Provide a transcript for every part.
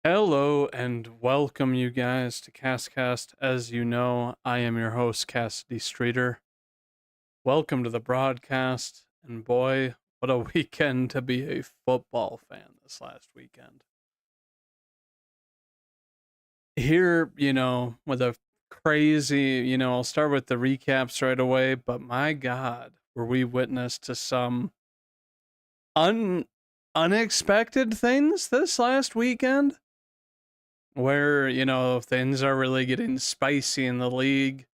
Hello and welcome you guys to CastCast. As you know, I am your host, Cassidy Streeter. Welcome to the broadcast, and boy, what a weekend to be a football fan this last weekend. Here, with a crazy, I'll start with the recaps right away, but my God, were we witness to some un unexpected things this last weekend? Where, things are really getting spicy in the league.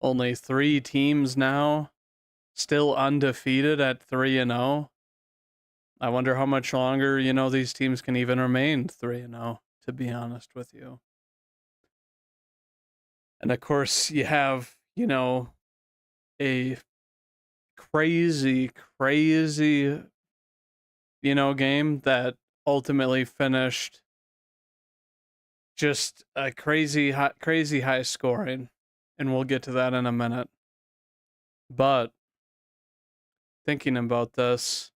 Only 3 teams now, still undefeated at 3-0. I wonder how much longer, these teams can even remain 3-0, to be honest with you. And of course, you have, a crazy, game that ultimately finished just a crazy high scoring. And we'll get to that in a minute. But thinking about this,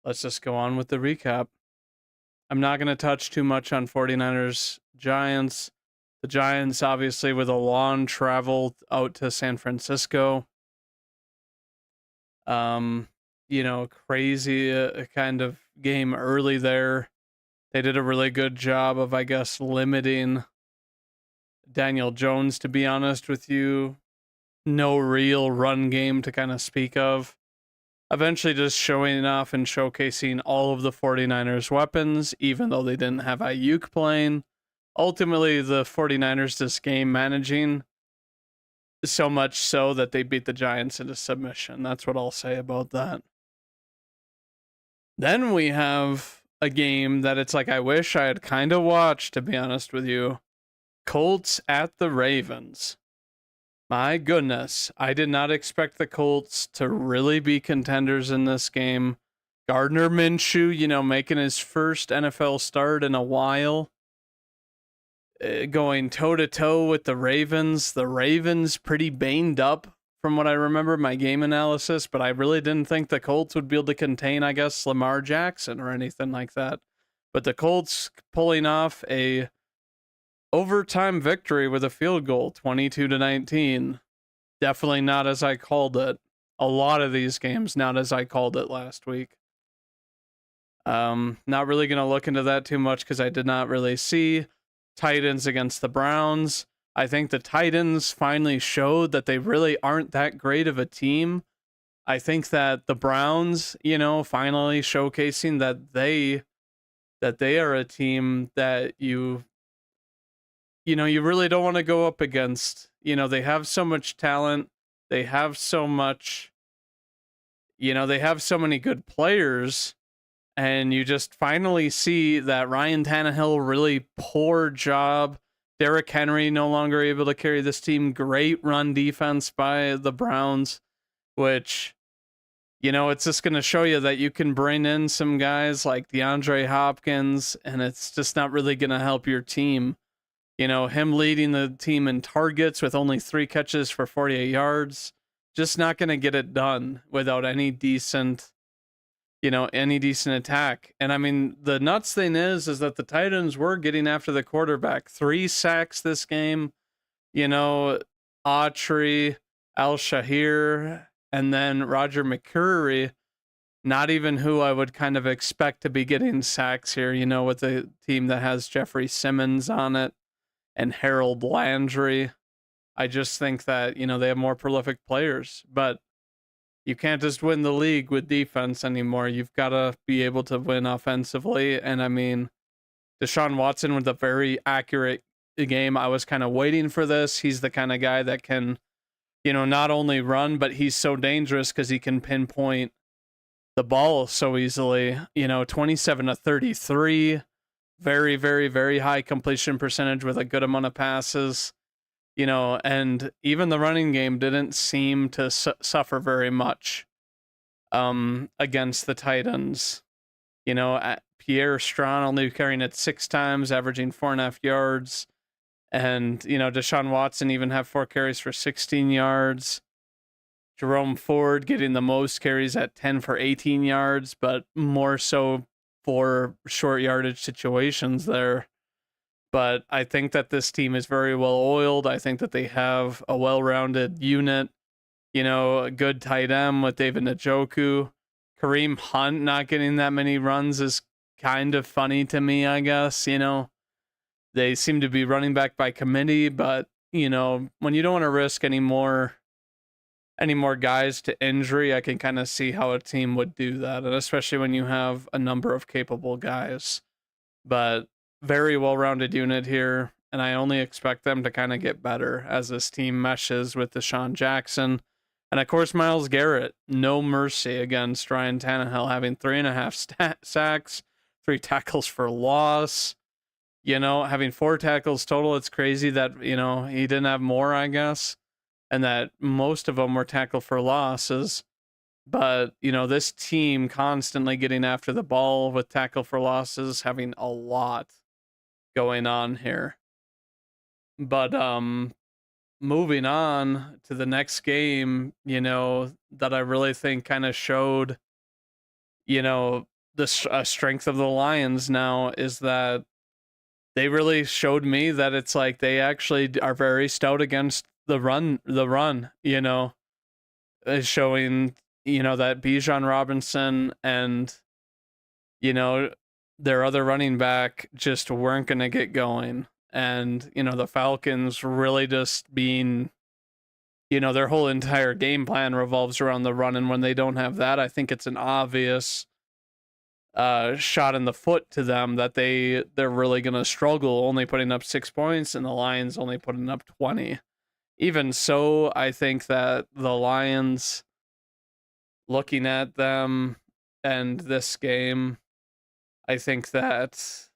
let's just go on with the recap. I'm not going to touch too much on 49ers Giants. The Giants, obviously, with a long travel out to San Francisco. Crazy kind of game early there. They did a really good job of, I guess, limiting Daniel Jones, to be honest with you. No real run game to kind of speak of. Eventually just showing off and showcasing all of the 49ers weapons, even though they didn't have Ayuk playing. Ultimately, the 49ers just game managing so much so that they beat the Giants into submission. That's what I'll say about that. Then we have a game that it's like I wish I had kind of watched, to be honest with you. Colts at the Ravens. My goodness, I did not expect the Colts to really be contenders in this game. Gardner Minshew, making his first NFL start in a while, going toe-to-toe with the Ravens. The Ravens pretty banged up from what I remember my game analysis, but I really didn't think the Colts would be able to contain, I guess, Lamar Jackson or anything like that. But the Colts pulling off a overtime victory with a field goal, 22-19. Definitely not as I called it. A lot of these games, not as I called it last week. Not really going to look into that too much because I did not really see. Titans against the Browns. I think the Titans finally showed that they really aren't that great of a team. I think that the Browns, finally showcasing that they are a team that you really don't want to go up against. They have so much talent. They have so much, they have so many good players. And you just finally see that Ryan Tannehill, really poor job. Derrick Henry no longer able to carry this team. Great run defense by the Browns, which, it's just going to show you that you can bring in some guys like DeAndre Hopkins, and it's just not really going to help your team. Him leading the team in targets with only 3 catches for 48 yards, just not going to get it done without any decent attack. And I mean, the nuts thing is that the Titans were getting after the quarterback. 3 sacks this game, Autry, Al-Shahir, and then Roger McCreary, not even who I would kind of expect to be getting sacks here, with a team that has Jeffrey Simmons on it and Harold Landry. I just think that, they have more prolific players, but you can't just win the league with defense anymore. You've got to be able to win offensively. And I mean, Deshaun Watson with a very accurate game. I was kind of waiting for this. He's the kind of guy that can, not only run, but he's so dangerous because he can pinpoint the ball so easily. 27-33, very, very, very high completion percentage with a good amount of passes. And even the running game didn't seem to suffer very much against the Titans. Pierre Strachan only carrying it 6 times, averaging 4.5 yards. And, Deshaun Watson even had 4 carries for 16 yards. Jerome Ford getting the most carries at 10 for 18 yards, but more so for short yardage situations there. But I think that this team is very well oiled. I think that they have a well-rounded unit, a good tight end with David Njoku. Kareem Hunt not getting that many runs is kind of funny to me, I guess. They seem to be running back by committee, but, when you don't want to risk any more guys to injury, I can kind of see how a team would do that, and especially when you have a number of capable guys. But very well-rounded unit here, and I only expect them to kind of get better as this team meshes with Deshaun Jackson. And of course, Myles Garrett, no mercy against Ryan Tannehill, having 3.5 sacks, 3 tackles for loss, having 4 tackles total. It's crazy that, he didn't have more, I guess, and that most of them were tackle for losses. But, this team constantly getting after the ball with tackle for losses, having a lot going on here. But moving on to the next game, that I really think kind of showed, the strength of the Lions now is that they really showed me that it's like they actually are very stout against the run, showing, that Bijan Robinson and, their other running back just weren't going to get going. And, the Falcons really just being, their whole entire game plan revolves around the run. And when they don't have that, I think it's an obvious shot in the foot to them that they're really going to struggle, only putting up 6 points and the Lions only putting up 20. Even so, I think that the Lions, looking at them and this game, I think that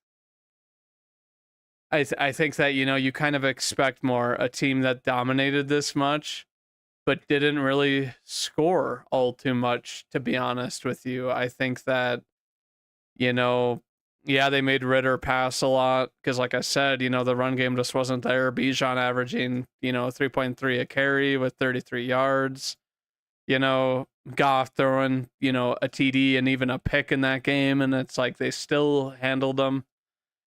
you kind of expect more, a team that dominated this much but didn't really score all too much, to be honest with you. I think that, they made Ritter pass a lot because, like I said, the run game just wasn't there. Bijan averaging, 3.3 a carry with 33 yards. Goff throwing, a TD and even a pick in that game, and it's like they still handled them.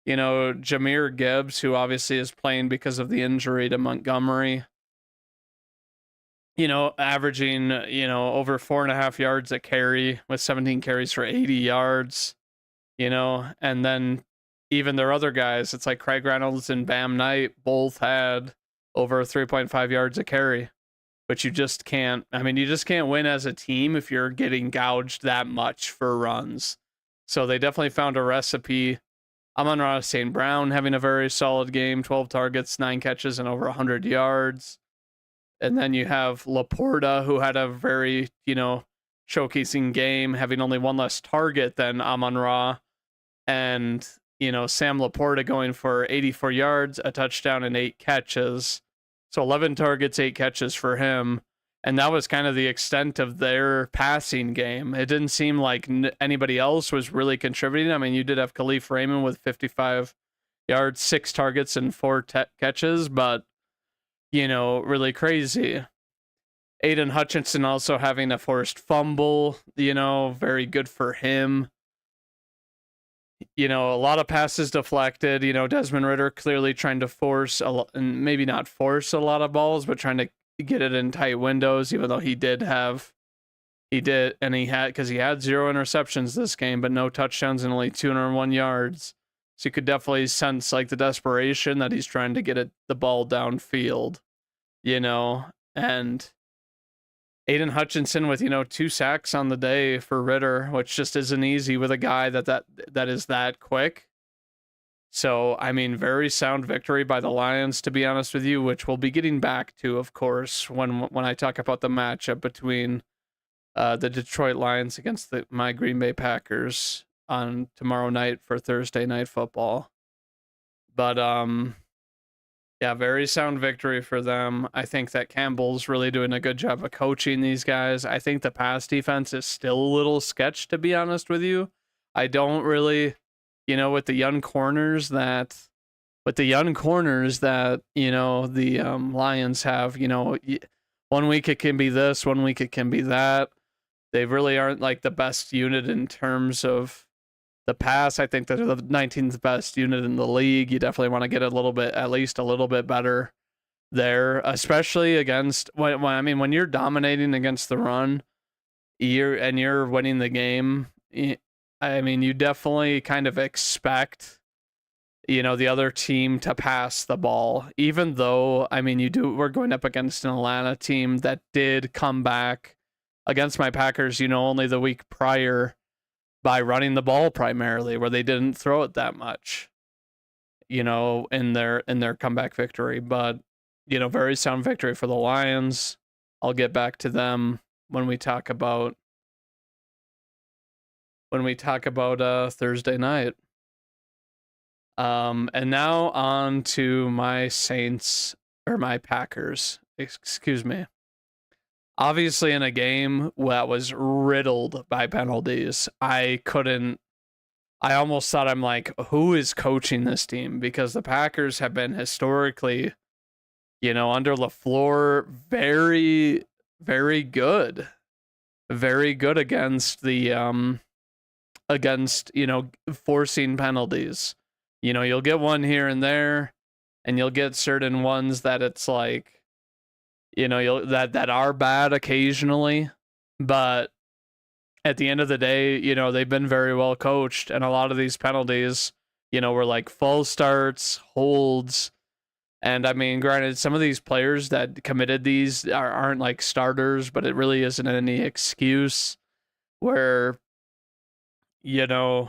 Jahmyr Gibbs, who obviously is playing because of the injury to Montgomery, averaging, over 4.5 yards a carry with 17 carries for 80 yards, and then even their other guys, it's like Craig Reynolds and Bam Knight both had over 3.5 yards a carry, but you just can't win as a team if you're getting gouged that much for runs. So they definitely found a recipe. Amon-Ra St. Brown having a very solid game, 12 targets, 9 catches, and over 100 yards. And then you have Laporta, who had a very, showcasing game, having only 1 less target than Amon-Ra. And, Sam Laporta going for 84 yards, a touchdown, and 8 catches. So 11 targets, 8 catches for him. And that was kind of the extent of their passing game. It didn't seem like anybody else was really contributing. I mean, you did have Khalif Raymond with 55 yards, 6 targets, and 4 catches, but, really crazy. Aiden Hutchinson also having a forced fumble, very good for him. A lot of passes deflected. Desmond Ritter clearly trying to force and maybe not force a lot of balls, but trying to get it in tight windows, even though he had 0 interceptions this game, but no touchdowns and only 201 yards. So you could definitely sense like the desperation that he's trying to get the ball downfield, and Aiden Hutchinson with, 2 sacks on the day for Ritter, which just isn't easy with a guy that is that quick. So, I mean, very sound victory by the Lions, to be honest with you, which we'll be getting back to, of course, when I talk about the matchup between the Detroit Lions against my Green Bay Packers on tomorrow night for Thursday Night Football. But, yeah, very sound victory for them. I think that Campbell's really doing a good job of coaching these guys. I think the pass defense is still a little sketch, to be honest with you. I don't really... with the young corners that the Lions have, 1 week it can be this, 1 week it can be that. They really aren't like the best unit in terms of the pass, I think they're the 19th best unit in the league. You definitely want to get a little bit, at least a little bit better there, especially against when you're dominating against the run, you're winning the game. I mean, you definitely kind of expect the other team to pass the ball, even though, I mean, we're going up against an Atlanta team that did come back against my Packers, only the week prior by running the ball primarily, where they didn't throw it that much, in their comeback victory. But, very sound victory for the Lions. I'll get back to them when we talk about Thursday night. And now on to my Packers, excuse me. Obviously, in a game that was riddled by penalties, I almost thought, I'm like, who is coaching this team? Because the Packers have been historically, under LaFleur, very, very good. Very good against forcing penalties. You'll get one here and there, and you'll get certain ones that it's like, that are bad occasionally, but at the end of the day, they've been very well coached, and a lot of these penalties, were like false starts, holds, and I mean, granted, some of these players that committed these aren't like starters, but it really isn't any excuse where, I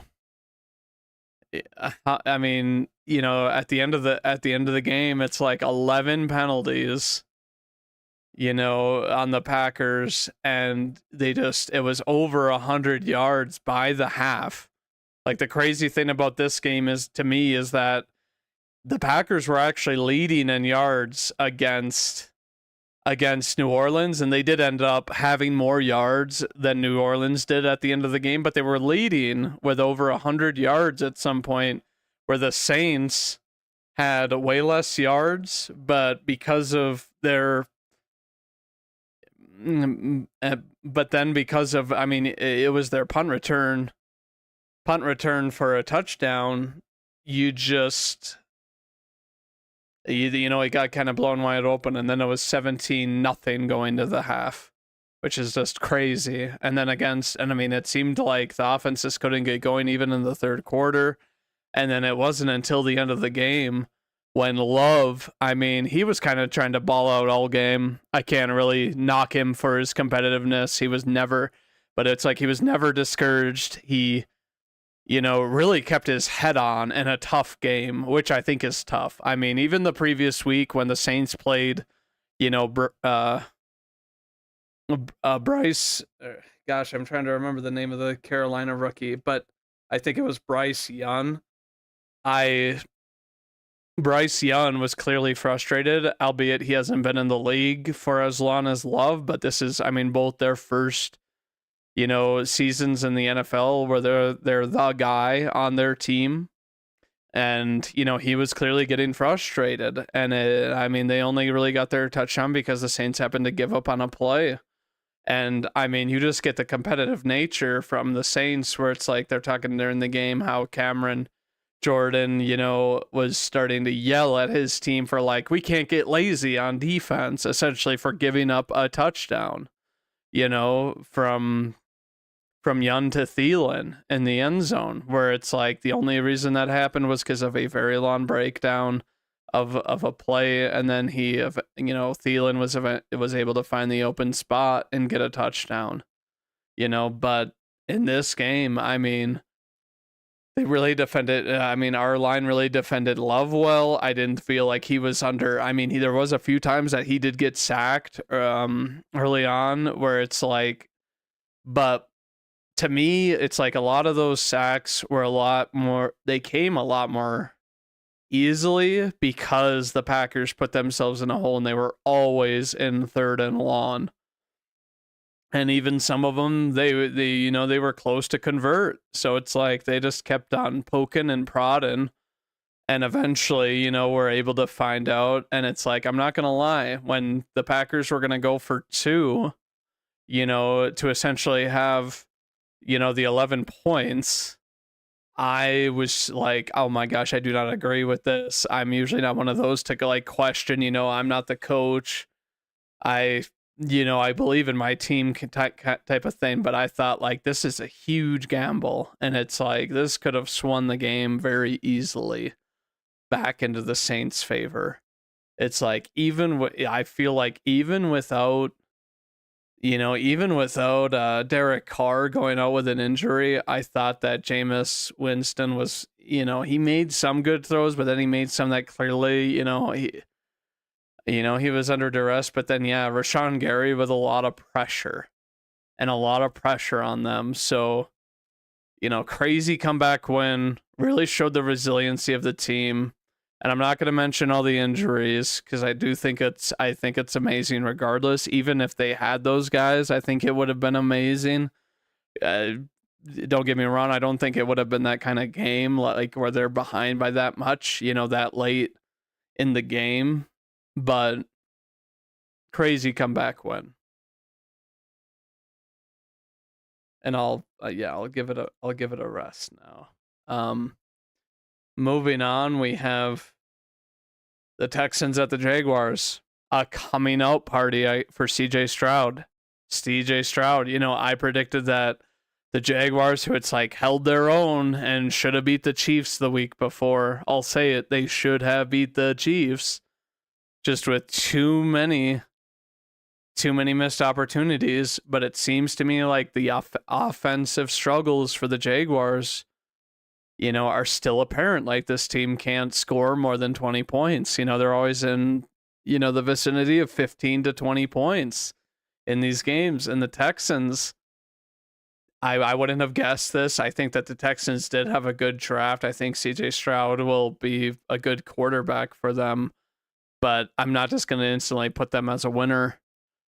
mean, at the end of the game, it's like 11 penalties, on the Packers, and it was over 100 yards by the half. Like, the crazy thing about this game is that the Packers were actually leading in yards against New Orleans, and they did end up having more yards than New Orleans did at the end of the game, but they were leading with over 100 yards at some point, where the Saints had way less yards, but because of their but then because of, I mean, it was their punt return for a touchdown, it got kind of blown wide open, and then it was 17-0 going to the half, which is just crazy. And then it seemed like the offense just couldn't get going even in the third quarter. And then it wasn't until the end of the game when Love, he was kind of trying to ball out all game. I can't really knock him for his competitiveness. He was never discouraged. He really kept his head on in a tough game, which I think is tough. I mean, even the previous week when the Saints played, Bryce, gosh, I'm trying to remember the name of the Carolina rookie, but I think it was Bryce Young. Bryce Young was clearly frustrated, albeit he hasn't been in the league for as long as Love, but this is, both their first seasons in the NFL where they're the guy on their team. And, he was clearly getting frustrated. And they only really got their touchdown because the Saints happened to give up on a play. And, you just get the competitive nature from the Saints, where it's like they're talking during the game how Cameron Jordan, was starting to yell at his team for like, we can't get lazy on defense, essentially for giving up a touchdown, from Young to Thielen in the end zone, where it's like the only reason that happened was because of a very long breakdown of a play, and then Thielen was able to find the open spot and get a touchdown, but in this game, they really defended, our line really defended Love well. I didn't feel like he was under, there was a few times that he did get sacked early on, where it's like, but to me, it's like a lot of those sacks were they came a lot more easily because the Packers put themselves in a hole, and they were always in third and long. And even some of them, they were close to convert. So it's like they just kept on poking and prodding, and eventually, were able to find out. And it's like, I'm not going to lie, when the Packers were going to go for 2, to essentially have, the 11 points, I was like, oh my gosh, I do not agree with this. I'm usually not one of those to like question, I'm not the coach. I, I believe in my team type of thing, but I thought like this is a huge gamble. And it's like, this could have swung the game very easily back into the Saints' favor. It's like, I feel like even without Derek Carr going out with an injury, I thought that Jameis Winston was, he made some good throws, but then he made some that clearly, he was under duress. But then, yeah, Rashawn Gary with a lot of pressure on them. So, crazy comeback win, really showed the resiliency of the team. And I'm not going to mention all the injuries because I think it's amazing regardless. Even if they had those guys, I think it would have been amazing. Don't get me wrong, I don't think it would have been that kind of game like where they're behind by that much, that late in the game. But crazy comeback win. And I'll give it a rest now. Moving on, we have the Texans at the Jaguars. A coming out party for CJ Stroud. I predicted that the Jaguars, who it's like held their own and should have beat the Chiefs the week before. I'll say it, they should have beat the Chiefs. Just with too many missed opportunities. But it seems to me like the offensive struggles for the Jaguars are still apparent. Like this team can't score more than 20 points. They're always in, the vicinity of 15 to 20 points in these games. And the Texans, I wouldn't have guessed this. I think that the Texans did have a good draft. I think CJ Stroud will be a good quarterback for them, but I'm not just going to instantly put them as a winner.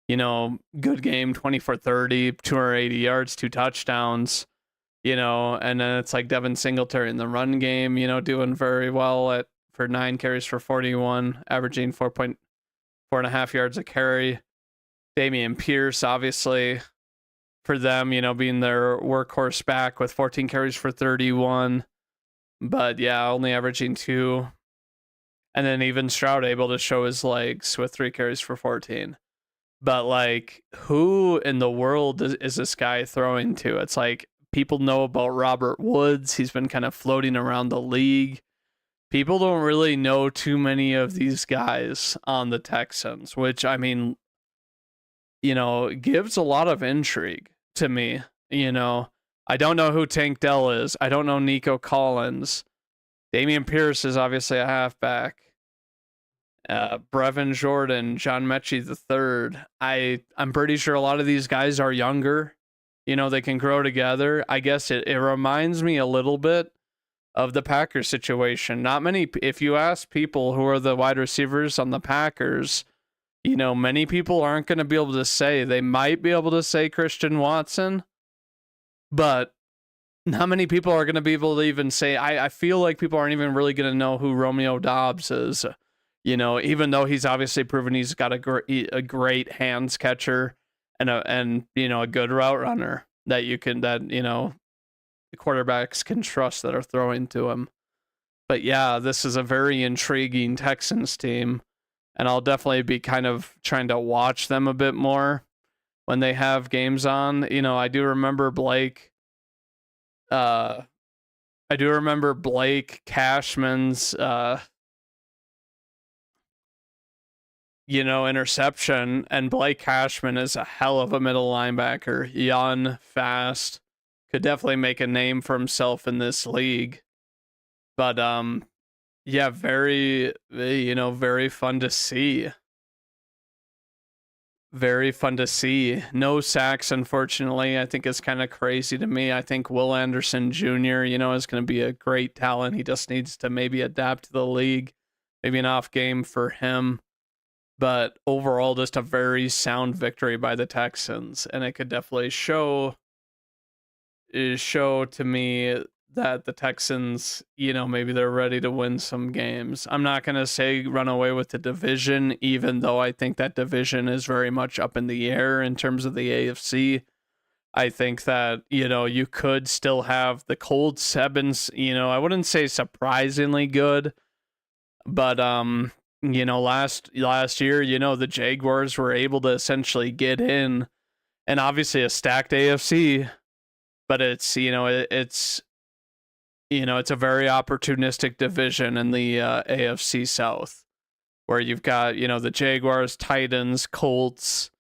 Good game, 20 for 30, 280 yards, 2 touchdowns. And then it's like Devin Singletary in the run game, doing very well for 9 carries for 41, averaging 4.5 yards a carry. Dameon Pierce, obviously, for them, being their workhorse back with 14 carries for 31. But yeah, only averaging 2. And then even Stroud able to show his legs with 3 carries for 14. But like, who in the world is this guy throwing to? It's like, people know about Robert Woods. He's been kind of floating around the league. People don't really know too many of these guys on the Texans, which, I mean, gives a lot of intrigue to me. I don't know who Tank Dell is. I don't know Nico Collins. Dameon Pierce is obviously a halfback. Brevin Jordan, John Mechie III. I'm pretty sure a lot of these guys are younger. They can grow together. I guess it reminds me a little bit of the Packers situation. Not many, if you ask people who are the wide receivers on the Packers, many people aren't going to be able to say. They might be able to say Christian Watson, but not many people are going to be able to even say. I feel like people aren't even really going to know who Romeo Doubs is. Even though he's obviously proven he's got a great hands catcher. And a good route runner that the quarterbacks can trust that are throwing to him. But yeah, this is a very intriguing Texans team, and I'll definitely be kind of trying to watch them a bit more when they have games on. I do remember Blake Cashman's interception, and Blake Cashman is a hell of a middle linebacker. Young, fast, could definitely make a name for himself in this league. But yeah, very very fun to see. Very fun to see. No sacks, unfortunately. I think it's kind of crazy to me. I think Will Anderson Jr., is going to be a great talent. He just needs to maybe adapt to the league. Maybe an off game for him. But overall, just a very sound victory by the Texans. And it could definitely show to me that the Texans, maybe they're ready to win some games. I'm not going to say run away with the division, even though I think that division is very much up in the air in terms of the AFC. I think that, you could still have the Colts have been, I wouldn't say surprisingly good, but last year, the Jaguars were able to essentially get in, and obviously a stacked AFC, but it's a very opportunistic division in the AFC South, where you've got, the Jaguars, Titans, Colts,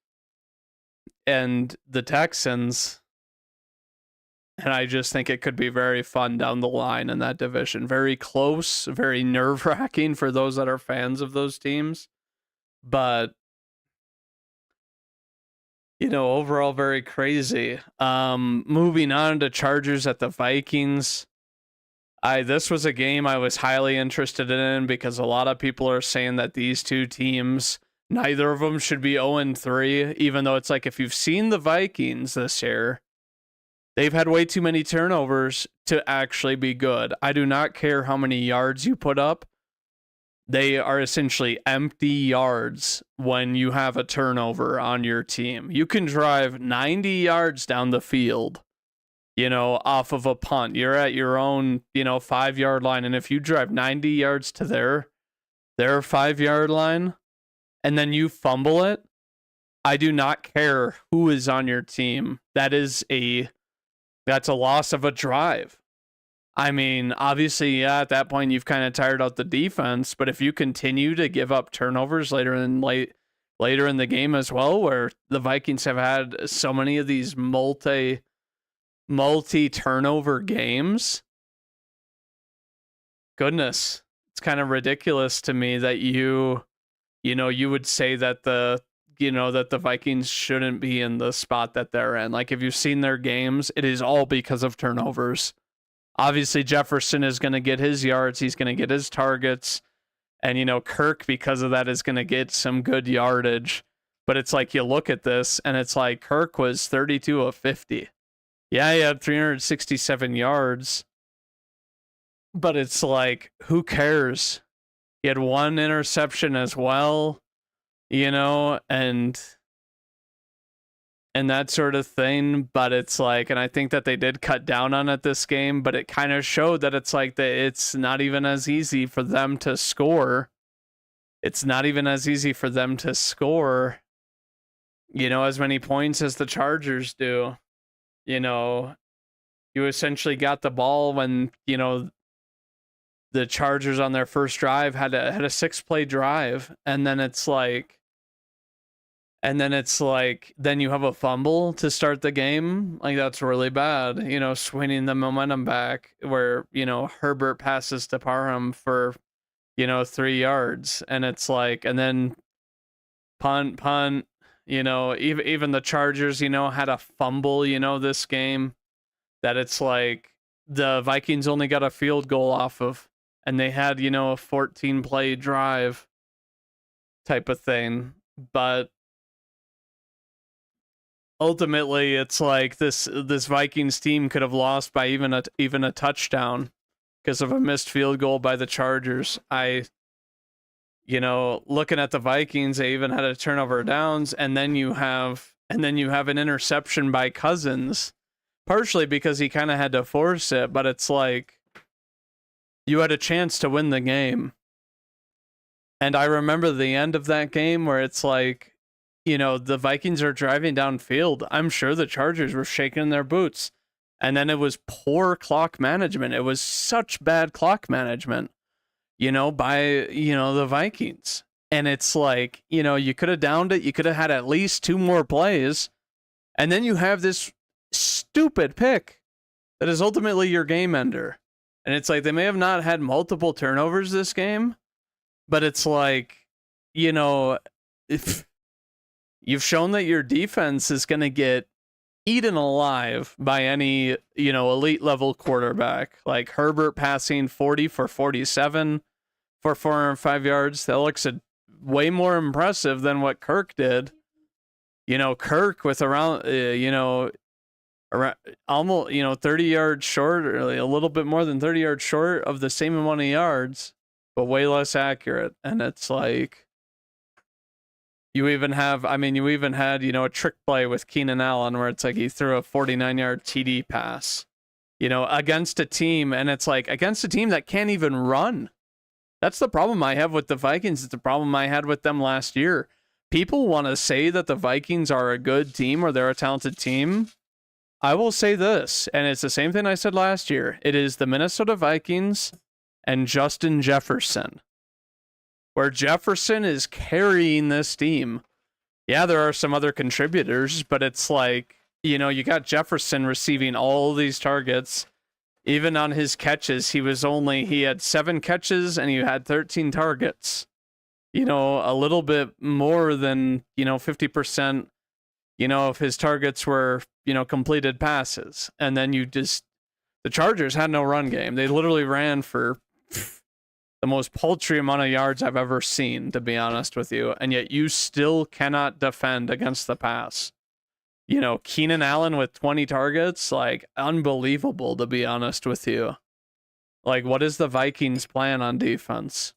and the Texans. And I just think it could be very fun down the line in that division. Very close, very nerve-wracking for those that are fans of those teams. But, overall very crazy. Moving on to Chargers at the Vikings. This was a game I was highly interested in because a lot of people are saying that these two teams, neither of them should be 0-3, even though it's like if you've seen the Vikings this year, they've had way too many turnovers to actually be good. I do not care how many yards you put up. They are essentially empty yards when you have a turnover on your team. You can drive 90 yards down the field, off of a punt. You're at your own, 5-yard line. And if you drive 90 yards to their 5-yard line and then you fumble it, I do not care who is on your team. That's a loss of a drive. I mean, obviously, yeah, at that point you've kind of tired out the defense, but if you continue to give up turnovers later in the game as well, where the Vikings have had so many of these multi-turnover games, goodness, it's kind of ridiculous to me that you would say that the Vikings shouldn't be in the spot that they're in. Like, if you've seen their games, it is all because of turnovers. Obviously, Jefferson is going to get his yards. He's going to get his targets. And, Kirk, because of that, is going to get some good yardage. But it's like you look at this, and it's like Kirk was 32 of 50. Yeah, he had 367 yards. But it's like, who cares? He had one interception as well, and that sort of thing. But it's like, and I think that they did cut down on it this game, but it kind of showed that it's like that it's not even as easy for them to score. It's not even as easy for them to score, as many points as the Chargers do. You essentially got the ball when, the Chargers on their first drive had a 6-play drive, and then it's like, then you have a fumble to start the game. Like, that's really bad, swinging the momentum back where, Herbert passes to Parham for, 3 yards. And it's like, and then punt, even the Chargers, had a fumble, this game that it's like the Vikings only got a field goal off of, and they had, a 14-play drive type of thing. But ultimately, it's like this Vikings team could have lost by even a touchdown because of a missed field goal by the Chargers. Looking at the Vikings, they even had a turnover downs, and then you have an interception by Cousins, partially because he kind of had to force it, but it's like you had a chance to win the game. And I remember the end of that game where it's like, the Vikings are driving downfield. I'm sure the Chargers were shaking their boots. And then it was poor clock management. It was such bad clock management, by, the Vikings. And it's like, you could have downed it. You could have had at least 2 more plays. And then you have this stupid pick that is ultimately your game ender. And it's like, they may have not had multiple turnovers this game, but it's like, if you've shown that your defense is going to get eaten alive by any, elite level quarterback. Like Herbert passing 40 for 47 for 405 yards. That looks way more impressive than what Kirk did. Kirk with around, around almost, 30 yards short, or a little bit more than 30 yards short of the same amount of yards, but way less accurate. And it's like, You even have, I mean, you even had, a trick play with Keenan Allen where it's like he threw a 49-yard TD pass, against a team, and it's like against a team that can't even run. That's the problem I have with the Vikings. It's the problem I had with them last year. People want to say that the Vikings are a good team or they're a talented team. I will say this, and it's the same thing I said last year. It is the Minnesota Vikings and Justin Jefferson, where Jefferson is carrying this team. Yeah, there are some other contributors, but it's like, you got Jefferson receiving all these targets. Even on his catches, he had 7 catches and he had 13 targets. A little bit more than, 50%, of his targets were, completed passes. And then the Chargers had no run game. They literally ran for the most paltry amount of yards I've ever seen, to be honest with you. And yet you still cannot defend against the pass. Keenan Allen with 20 targets, like, unbelievable, to be honest with you. Like, what is the Vikings' plan on defense?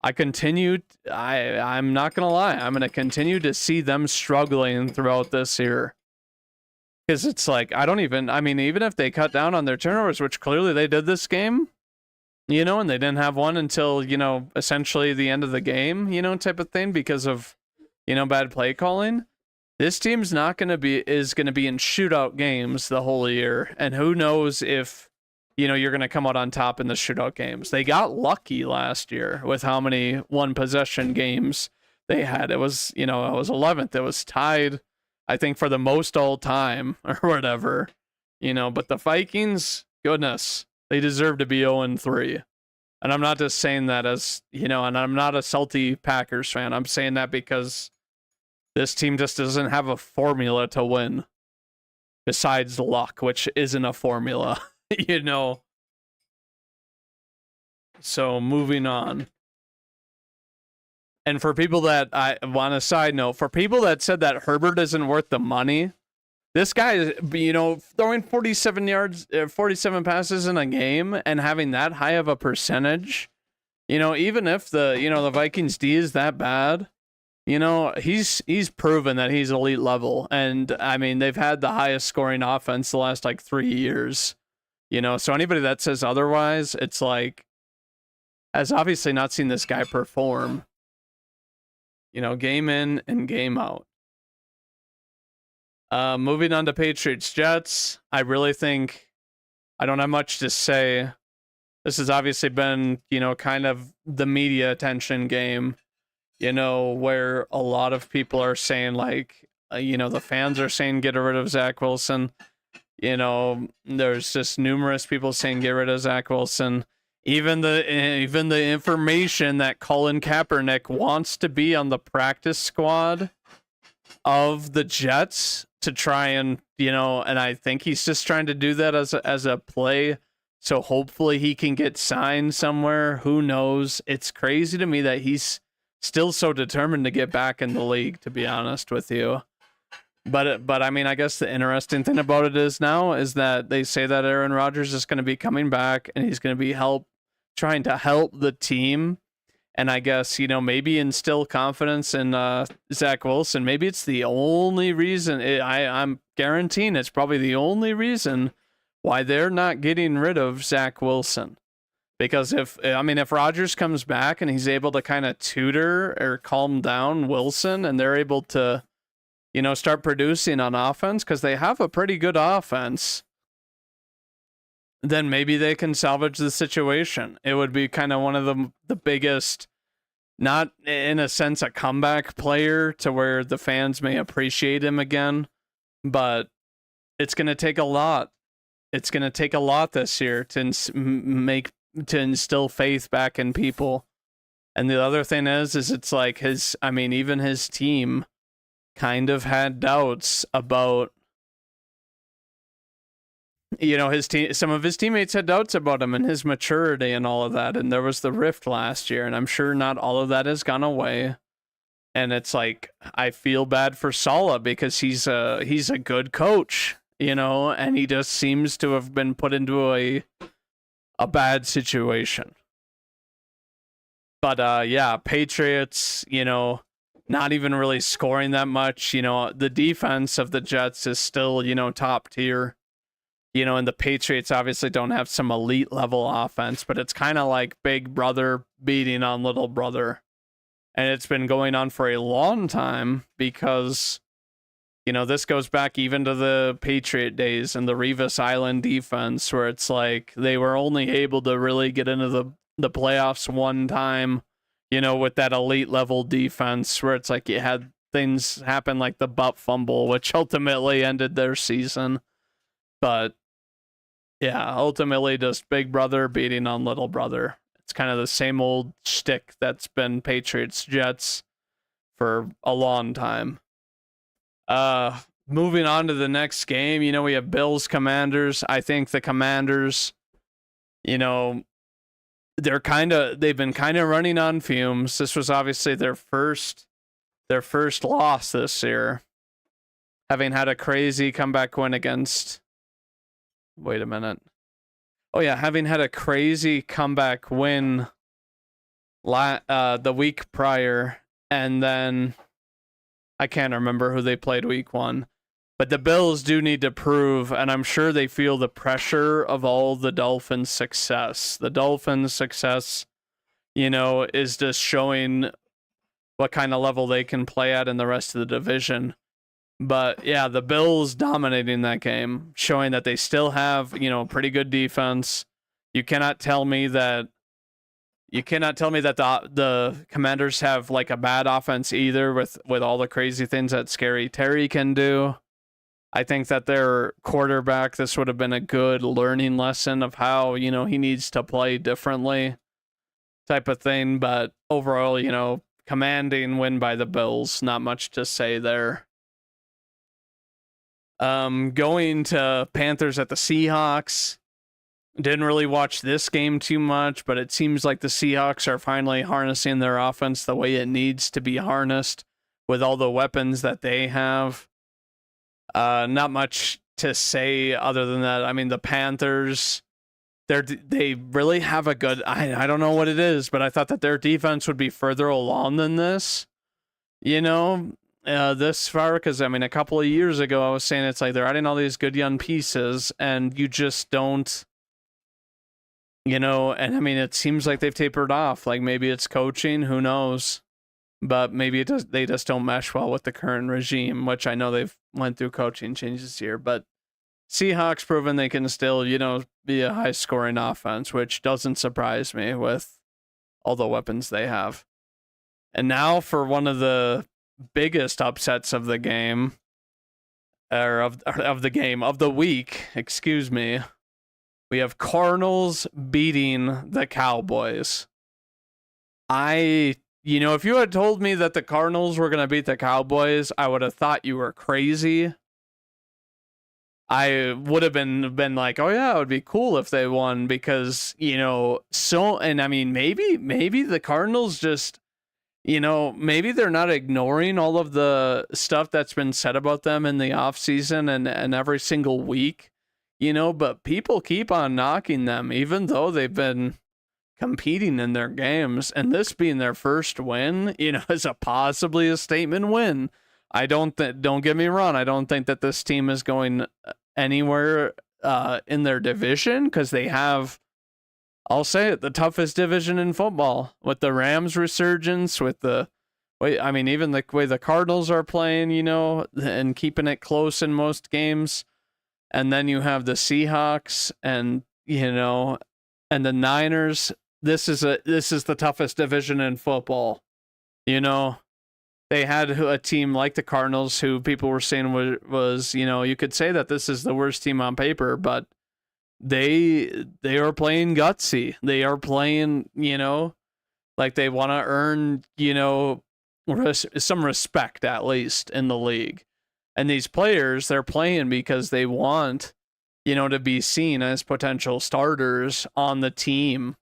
I'm not going to lie. I'm going to continue to see them struggling throughout this year. Because it's like, even if they cut down on their turnovers, which clearly they did this game, and they didn't have one until, essentially the end of the game, type of thing because of, bad play calling. This team's is going to be in shootout games the whole year. And who knows if, you're going to come out on top in the shootout games. They got lucky last year with how many one possession games they had. It was 11th. It was tied, I think, for the most all time or whatever, but the Vikings, goodness, they deserve to be 0-3. And I'm not just saying that as, and I'm not a salty Packers fan. I'm saying that because this team just doesn't have a formula to win besides luck, which isn't a formula, So moving on. And for people that I want a side note, for people that said that Herbert isn't worth the money, this guy is, throwing 47 passes in a game and having that high of a percentage, even if the Vikings D is that bad, he's proven that he's elite level. And they've had the highest scoring offense the last 3 years, so anybody that says otherwise, it's like, has obviously not seen this guy perform, game in and game out. Moving on to Patriots Jets, I really think I don't have much to say. This has obviously been, kind of the media attention game, where a lot of people are saying, the fans are saying get rid of Zach Wilson. There's just numerous people saying get rid of Zach Wilson. Even the information that Colin Kaepernick wants to be on the practice squad of the Jets to try and, and I think he's just trying to do that as a play. So hopefully he can get signed somewhere. Who knows? It's crazy to me that he's still so determined to get back in the league, to be honest with you. But I guess the interesting thing about it is that they say that Aaron Rodgers is going to be coming back and he's going to be trying to help the team. And I guess, maybe instill confidence in Zach Wilson. Maybe it's the only reason. I'm guaranteeing it's probably the only reason why they're not getting rid of Zach Wilson. Because if Rodgers comes back and he's able to kind of tutor or calm down Wilson and they're able to, start producing on offense, because they have a pretty good offense, then maybe they can salvage the situation. It would be kind of one of the biggest, not in a sense a comeback player to where the fans may appreciate him again, but it's going to take a lot. It's going to take a lot this year to instill faith back in people. And the other thing is it's like even his team kind of had doubts about, his team. Some of his teammates had doubts about him and his maturity and all of that. And there was the rift last year, and I'm sure not all of that has gone away. And it's like, I feel bad for Saleh because he's a good coach, and he just seems to have been put into a bad situation. But yeah, Patriots, not even really scoring that much. The defense of the Jets is still, top tier. And the Patriots obviously don't have some elite level offense, but it's kind of like big brother beating on little brother. And it's been going on for a long time because, this goes back even to the Patriot days and the Revis Island defense, where it's like they were only able to really get into the playoffs one time, with that elite level defense, where it's like you had things happen like the butt fumble, which ultimately ended their season. But yeah, ultimately just big brother beating on little brother. It's kind of the same old shtick that's been Patriots Jets for a long time. Moving on to the next game, we have Bills Commanders. I think the Commanders, they've been kind of running on fumes. This was obviously their first loss this year, having had a crazy comeback win against. Wait a minute. Oh yeah, having had a crazy comeback win the week prior, and then I can't remember who they played week 1. But the Bills do need to prove, and I'm sure they feel the pressure of all the Dolphins' success. The Dolphins' success, is just showing what kind of level they can play at in the rest of the division. But yeah, the Bills dominating that game, showing that they still have, pretty good defense. You cannot tell me that the Commanders have like a bad offense either, with all the crazy things that Scary Terry can do. I think that their quarterback, this would have been a good learning lesson of how, he needs to play differently type of thing. But overall, commanding win by the Bills, not much to say there. Going to Panthers at the Seahawks. Didn't really watch this game too much, but it seems like the Seahawks are finally harnessing their offense the way it needs to be harnessed with all the weapons that they have. Not much to say other than that. I mean, the Panthers, they really have a good, I don't know what it is, but I thought that their defense would be further along than this, this far, because a couple of years ago I was saying it's like they're adding all these good young pieces and you just don't, and it seems like they've tapered off. Like maybe it's coaching, who knows, but maybe they just don't mesh well with the current regime, which I know they've went through coaching changes here. But Seahawks proven they can still, be a high scoring offense, which doesn't surprise me with all the weapons they have. And now for one of the biggest upsets of the game, or of the week, excuse me. We have Cardinals beating the Cowboys. If you had told me that the Cardinals were going to beat the Cowboys, I would have thought you were crazy. I would have been like, oh yeah, it would be cool if they won because, maybe the Cardinals just, maybe they're not ignoring all of the stuff that's been said about them in the offseason and every single week, but people keep on knocking them, even though they've been competing in their games, and this being their first win, is possibly a statement win. Don't get me wrong, I don't think that this team is going anywhere in their division, because they have, I'll say it, the toughest division in football, with the Rams resurgence, with even the way the Cardinals are playing, and keeping it close in most games. And then you have the Seahawks and the Niners. This is the toughest division in football. They had a team like the Cardinals, who people were saying was you could say that this is the worst team on paper, but they are playing gutsy. They are playing, like they want to earn, some respect at least in the league. And these players, they're playing because they want, to be seen as potential starters on the team,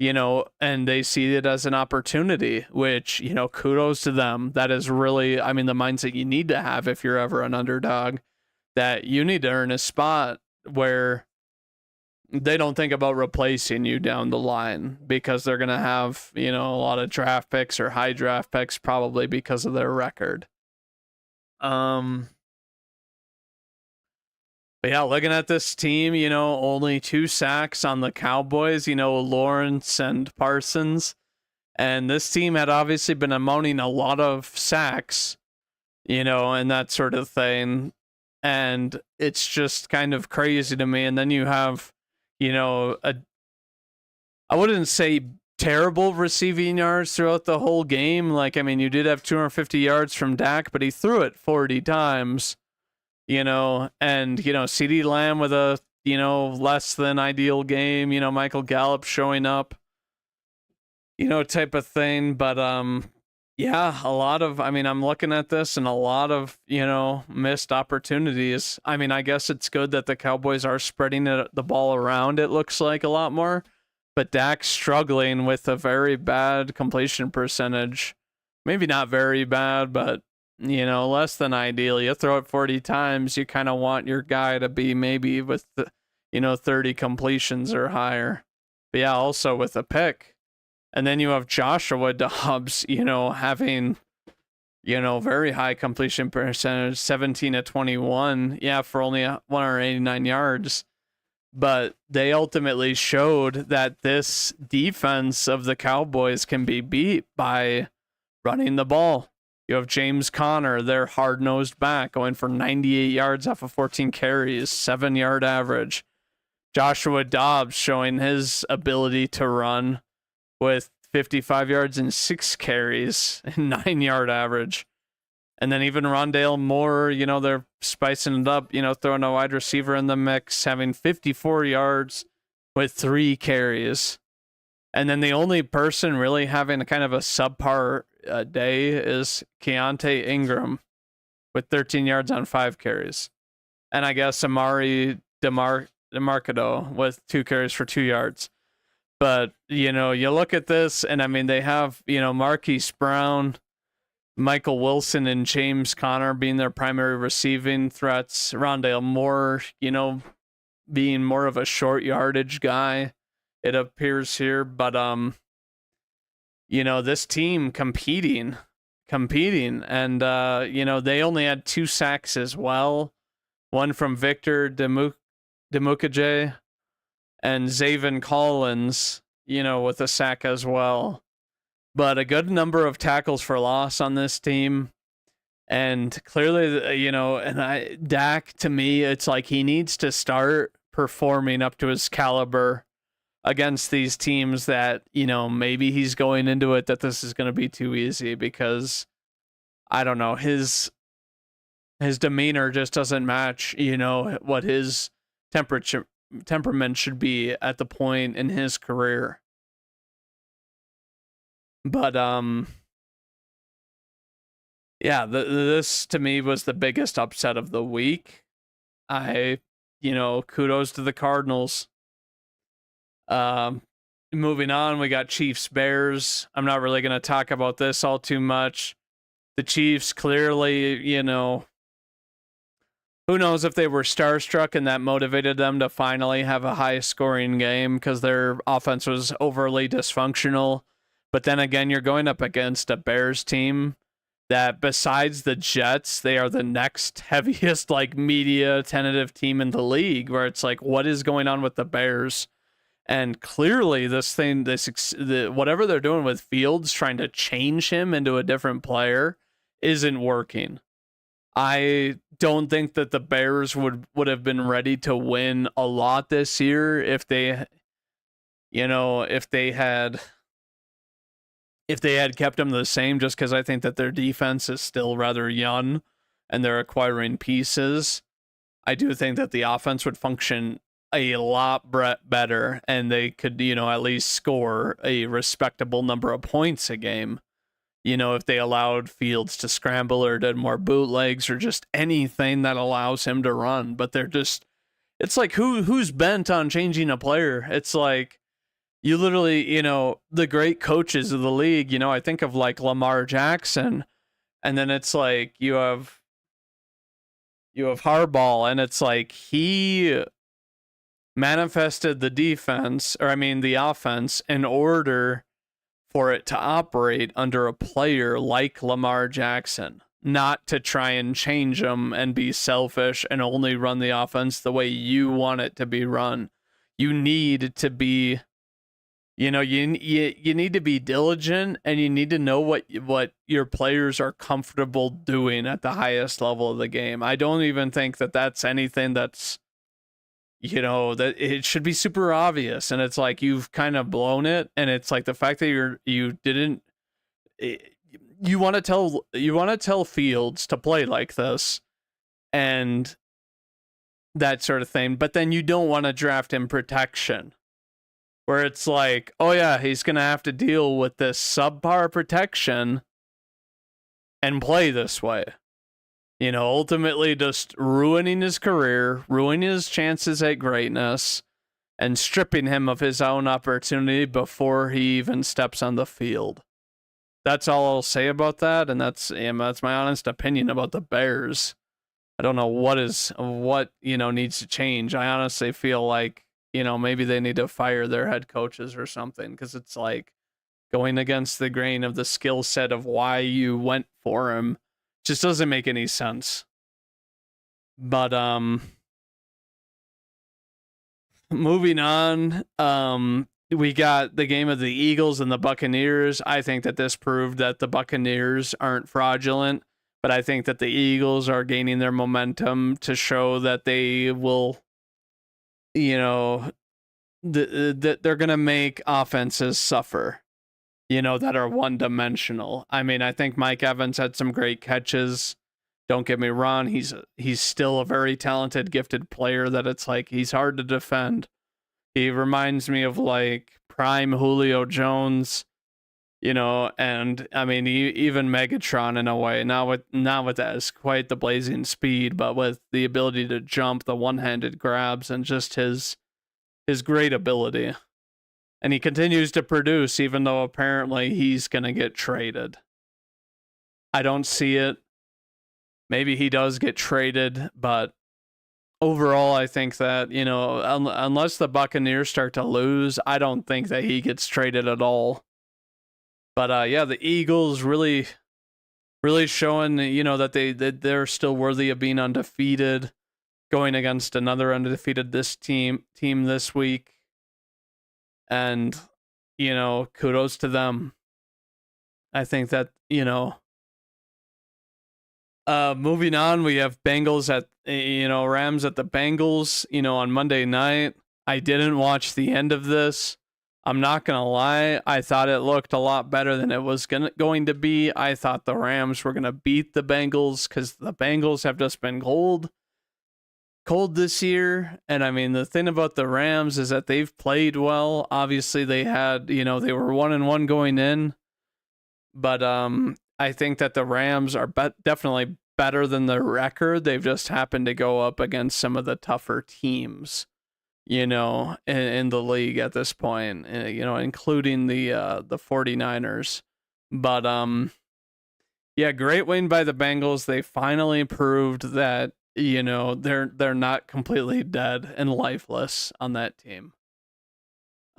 and they see it as an opportunity, which, kudos to them. That is really, the mindset you need to have if you're ever an underdog, that you need to earn a spot where, they don't think about replacing you down the line because they're going to have, a lot of draft picks or high draft picks probably because of their record. But yeah, looking at this team, only 2 sacks on the Cowboys, Lawrence and Parsons. And this team had obviously been amounting a lot of sacks, and that sort of thing. And it's just kind of crazy to me. And then you have, I wouldn't say terrible receiving yards throughout the whole game. Like, I mean, you did have 250 yards from Dak, but he threw it 40 times. And CeeDee Lamb with a, less than ideal game, Michael Gallup showing up, type of thing. But, yeah, a lot of, I'm looking at this and a lot of, missed opportunities. I mean, I guess it's good that the Cowboys are spreading the ball around, it looks like a lot more. But Dak's struggling with a very bad completion percentage. Maybe not very bad, but less than ideal. You throw it 40 times, you kind of want your guy to be maybe with, 30 completions or higher. But yeah, also with a pick. And then you have Joshua Dobbs, having, very high completion percentage, 17 to 21. Yeah, for only 189 yards. But they ultimately showed that this defense of the Cowboys can be beat by running the ball. You have James Conner, their hard-nosed back, going for 98 yards off of 14 carries, 7-yard average. Joshua Dobbs showing his ability to run with 55 yards and 6 carries and 9-yard average. And then even Rondale Moore, they're spicing it up, throwing a wide receiver in the mix, having 54 yards with 3 carries. And then the only person really having a kind of a subpar day is Keontae Ingram with 13 yards on 5 carries. And I guess Amari DeMarcado with 2 carries for 2 yards. But, you look at this, and they have, Marquise Brown, Michael Wilson, and James Conner being their primary receiving threats. Rondale Moore, being more of a short yardage guy, it appears here. But, this team competing. And, they only had 2 sacks as well. One from Victor Demukajay and Zaven Collins, with a sack as well. But a good number of tackles for loss on this team. And clearly, Dak, to me, it's like he needs to start performing up to his caliber against these teams that, maybe he's going into it that this is going to be too easy because, I don't know, his demeanor just doesn't match, what his temperament should be at the point in his career. But yeah, this to me was the biggest upset of the week. Kudos to the Cardinals. Moving on, we got Chiefs Bears. I'm not really going to talk about this all too much. The Chiefs clearly, who knows if they were starstruck and that motivated them to finally have a high scoring game because their offense was overly dysfunctional. But then again, you're going up against a Bears team that, besides the Jets, they are the next heaviest media tentative team in the league, where it's like, what is going on with the Bears? And clearly whatever they're doing with Fields, trying to change him into a different player, isn't working. I don't think that the Bears would have been ready to win a lot this year if they had kept them the same, just because I think that their defense is still rather young and they're acquiring pieces. I do think that the offense would function a lot better and they could, at least score a respectable number of points a game. If they allowed Fields to scramble or did more bootlegs or just anything that allows him to run. But it's like, who's bent on changing a player? It's like, you literally, the great coaches of the league, I think of Lamar Jackson, and then it's like you have Harbaugh, and it's like he manifested the defense, or I mean the offense, in order for it to operate under a player like Lamar Jackson, not to try and change him and be selfish and only run the offense the way you want it to be run. You need to be, you need to be diligent, and you need to know what your players are comfortable doing at the highest level of the game. I don't even think that that's anything that's, that it should be super obvious, and it's like you've kind of blown it, and it's like the fact that you didn't, you want to tell Fields to play like this and that sort of thing, but then you don't want to draft him protection, where it's like, oh yeah, he's gonna have to deal with this subpar protection and play this way. Ultimately just ruining his career, ruining his chances at greatness, and stripping him of his own opportunity before he even steps on the field. That's all I'll say about that, and that's my honest opinion about the Bears. I don't know what needs to change. I honestly feel like, maybe they need to fire their head coaches or something, because it's like going against the grain of the skill set of why you went for him. Just doesn't make any sense. But moving on, we got the game of the Eagles and the Buccaneers. I think that this proved that the Buccaneers aren't fraudulent, but I think that the Eagles are gaining their momentum to show that they will, that they're going to make offenses suffer, that are one-dimensional. I mean, I think Mike Evans had some great catches. Don't get me wrong, he's still a very talented, gifted player that it's like he's hard to defend. He reminds me of like prime Julio Jones, and I mean even Megatron in a way. Not with as quite the blazing speed, but with the ability to jump, the one-handed grabs, and just his great ability. And he continues to produce, even though apparently he's going to get traded. I don't see it. Maybe he does get traded, but overall, I think that, unless the Buccaneers start to lose, I don't think that he gets traded at all. But yeah, the Eagles really, really showing, that they're still worthy of being undefeated, going against another undefeated team this week. And, kudos to them. I think that, moving on, we have Bengals Rams at the Bengals, on Monday night. I didn't watch the end of this. I'm not going to lie. I thought it looked a lot better than it was going to be. I thought the Rams were going to beat the Bengals because the Bengals have just been cold this year. And I mean, the thing about the Rams is that they've played well. Obviously they had, they were 1-1 going in, but I think that the Rams are definitely better than the record. They've just happened to go up against some of the tougher teams, in the league at this point, including the 49ers. But yeah, great win by the Bengals. They finally proved that they're not completely dead and lifeless on that team.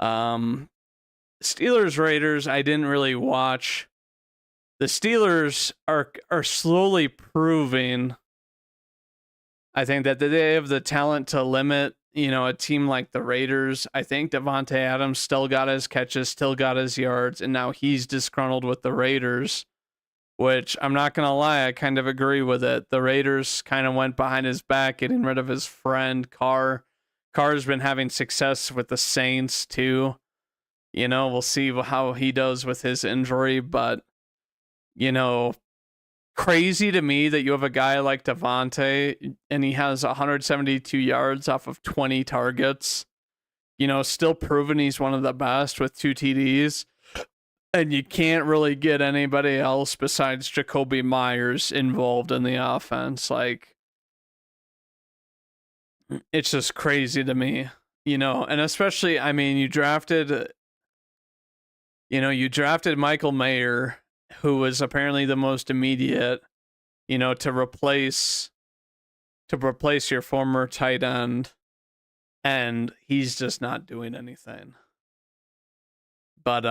Steelers Raiders, I didn't really watch. The Steelers are slowly proving, I think, that they have the talent to limit, a team like the Raiders. I think Devontae Adams still got his catches, still got his yards, and now he's disgruntled with the Raiders. Which, I'm not going to lie, I kind of agree with it. The Raiders kind of went behind his back, getting rid of his friend, Carr. Carr's been having success with the Saints, too. We'll see how he does with his injury, but, crazy to me that you have a guy like Devontae, and he has 172 yards off of 20 targets. Still proving he's one of the best with 2 TDs. And you can't really get anybody else besides Jacoby Myers involved in the offense. Like, it's just crazy to me, and especially, I mean, you drafted Michael Mayer, who was apparently the most immediate, to replace your former tight end. and he's just not doing anything. But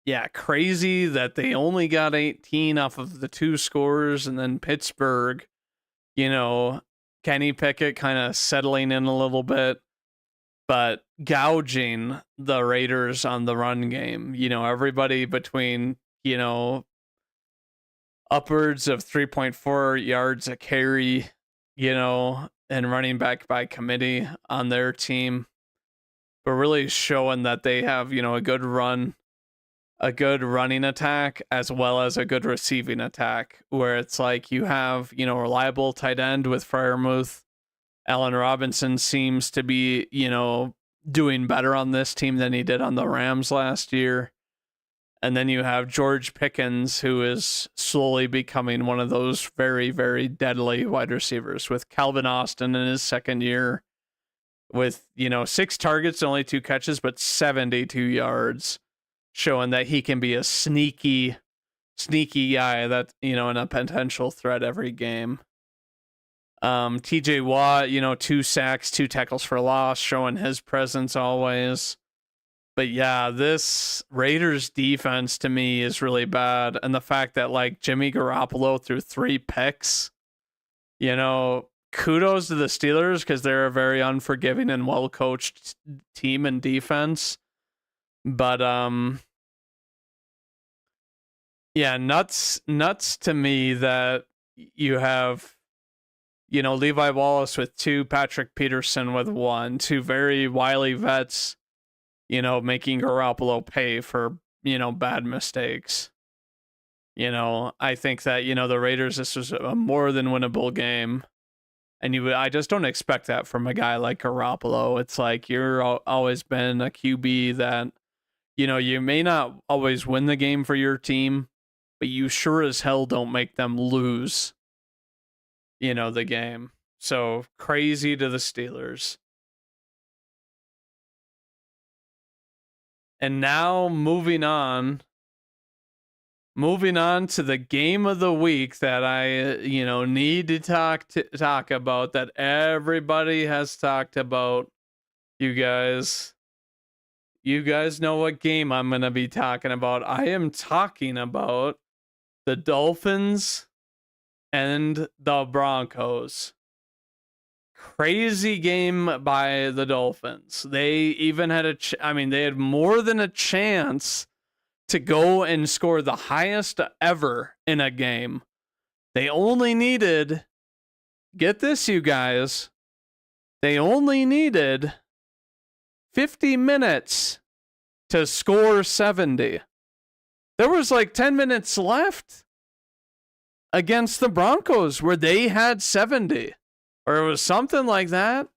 yeah, crazy that they only got 18 off of the 2 scores, and then Pittsburgh, Kenny Pickett kind of settling in a little bit, but gouging the Raiders on the run game. Everybody between, upwards of 3.4 yards a carry, and running back by committee on their team. But really showing that they have, a good running attack as well as a good receiving attack, where it's like you have, reliable tight end with Freiermuth. Allen Robinson seems to be, doing better on this team than he did on the Rams last year. And then you have George Pickens, who is slowly becoming one of those very, very deadly wide receivers, with Calvin Austin in his second year with, 6 targets, only 2 catches, but 72 yards, showing that he can be a sneaky guy that, and a potential threat every game. TJ Watt, 2 sacks, 2 tackles for loss, showing his presence always. But yeah, this Raiders defense to me is really bad. And the fact that like Jimmy Garoppolo threw 3 picks, kudos to the Steelers because they're a very unforgiving and well-coached team and defense. But yeah, nuts to me that you have, Levi Wallace with 2, Patrick Peterson with 1, 2 very wily vets, making Garoppolo pay for, bad mistakes. I think that, the Raiders, this was a more than winnable game. And I just don't expect that from a guy like Garoppolo. It's like you're always been a QB that, you may not always win the game for your team, but you sure as hell don't make them lose, the game. So crazy to the Steelers. And now moving on to the game of the week that I, need to talk about, that everybody has talked about. You guys know what game I'm going to be talking about. I am talking about the Dolphins and the Broncos. Crazy game by the Dolphins. They even had they had more than a chance to go and score the highest ever in a game. They only needed, get this, you guys, they only needed 50 minutes to score 70. There was like 10 minutes left against the Broncos where they had 70. Or it was something like that.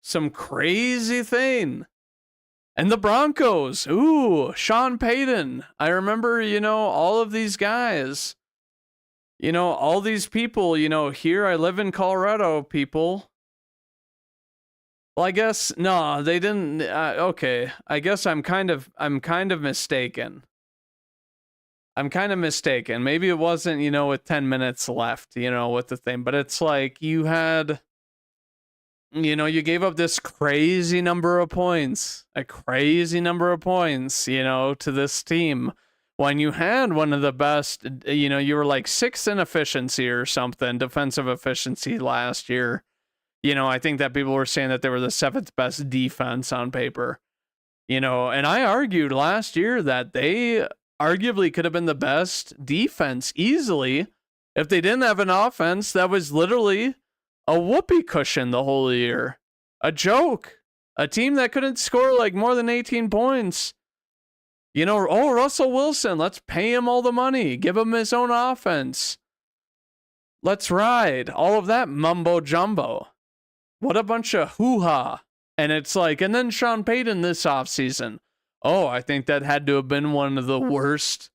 Some crazy thing. And the Broncos, Sean Payton. I remember, all of these guys. All these people, here I live in Colorado, people. Well, I guess, no, they didn't. Okay, I guess I'm kind of mistaken. Maybe it wasn't, with 10 minutes left, with the thing. But it's like you had, you gave up this crazy number of points. To this team. When you had one of the best, you were like 6th in efficiency or something, defensive efficiency last year. I think that people were saying that they were the 7th best defense on paper. And I argued last year that they arguably could have been the best defense easily if they didn't have an offense that was literally a whoopee cushion the whole year. A joke. A team that couldn't score like more than 18 points. Russell Wilson, let's pay him all the money. Give him his own offense. Let's ride. All of that mumbo jumbo. What a bunch of hoo-ha. And it's like, and then Sean Payton this offseason. I think that had to have been one of the worst.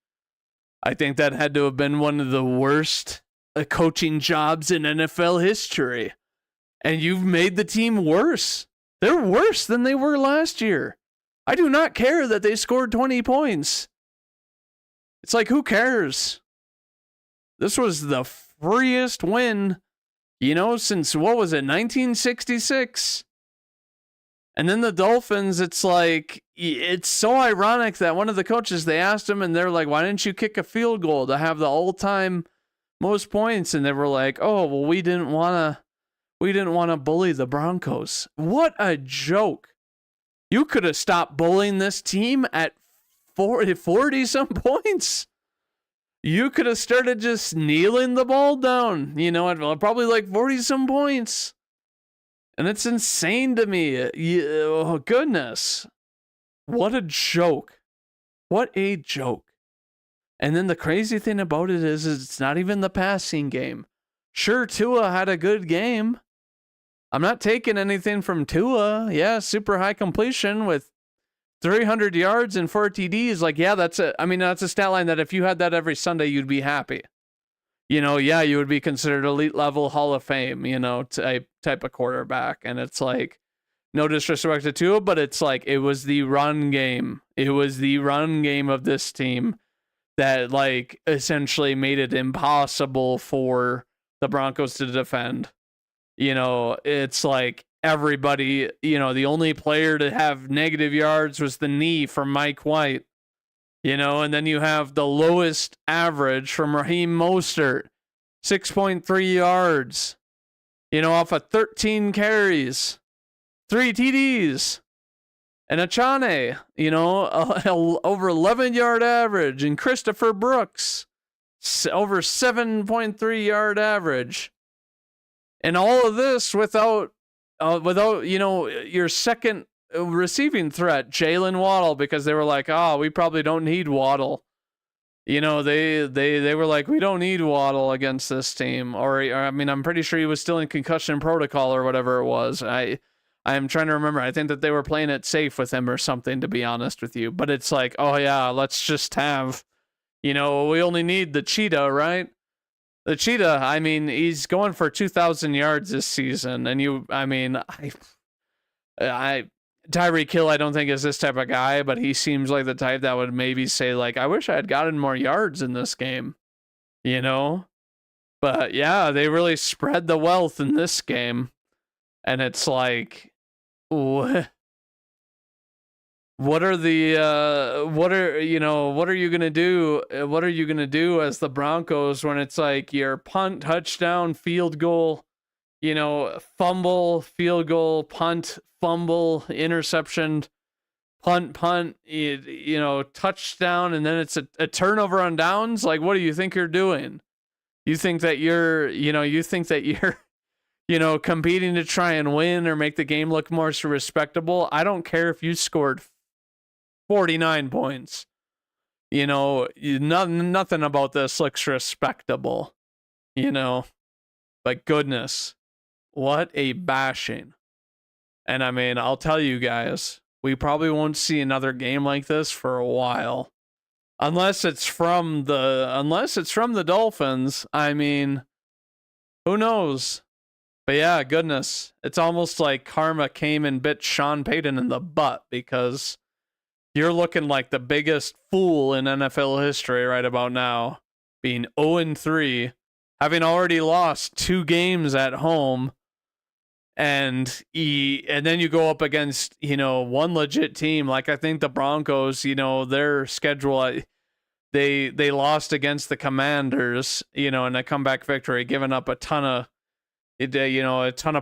Coaching jobs in NFL history. And you've made the team worse. They're worse than they were last year. I do not care that they scored 20 points. It's like, who cares? This was the freest win, since, 1966? And then the Dolphins, it's like, it's so ironic that one of the coaches, they asked him and they're like, why didn't you kick a field goal to have the all-time most points? And they were like, oh, well, we didn't want to bully the Broncos. What a joke. You could have stopped bullying this team at 40 some points. You could have started just kneeling the ball down, at probably like 40 some points. And it's insane to me. Oh, goodness. What a joke. What a joke. And then the crazy thing about it is it's not even the passing game. Sure, Tua had a good game. I'm not taking anything from Tua. Yeah, super high completion with 300 yards and 4 TDs. Like, yeah, that's a stat line that if you had that every Sunday, you'd be happy. Yeah, you would be considered elite level Hall of Fame, type of quarterback. And it's like, no disrespect to Tua, but it's like, it was the run game. It was the run game of this team that, like, essentially made it impossible for the Broncos to defend. It's like everybody, the only player to have negative yards was the knee from Mike White. And then you have the lowest average from Raheem Mostert, 6.3 yards, off of 13 carries, 3 TDs, and Achane, over 11-yard average, and Christopher Brooks, over 7.3 yard average. And all of this without your second receiving threat, Jalen Waddle, because they were like, we probably don't need Waddle. They were like, we don't need Waddle against this team. Or I'm pretty sure he was still in concussion protocol or whatever it was. I'm trying to remember. I think that they were playing it safe with him or something, to be honest with you. But it's like, oh yeah, let's just have, we only need the cheetah, right? The cheetah, he's going for 2,000 yards this season. And Tyreek Hill, I don't think is this type of guy, but he seems like the type that would maybe say, like, I wish I had gotten more yards in this game, But yeah, they really spread the wealth in this game. And it's like, what are you gonna do? What are you gonna do as the Broncos when it's like your punt, touchdown, field goal, fumble, field goal, punt, fumble, interception, punt, touchdown, and then it's a turnover on downs? Like, what do you think you're doing? You think that you're competing to try and win or make the game look more respectable? I don't care if you scored 49 points. Nothing about this looks respectable. But goodness, what a bashing. And I'll tell you guys, we probably won't see another game like this for a while. Unless it's from the Dolphins. Who knows? But yeah, goodness. It's almost like karma came and bit Sean Payton in the butt, because you're looking like the biggest fool in NFL history right about now, being 0-3, having already lost 2 games at home, and then you go up against, one legit team. Like, I think the Broncos, their schedule, they lost against the Commanders, in a comeback victory, giving up a ton of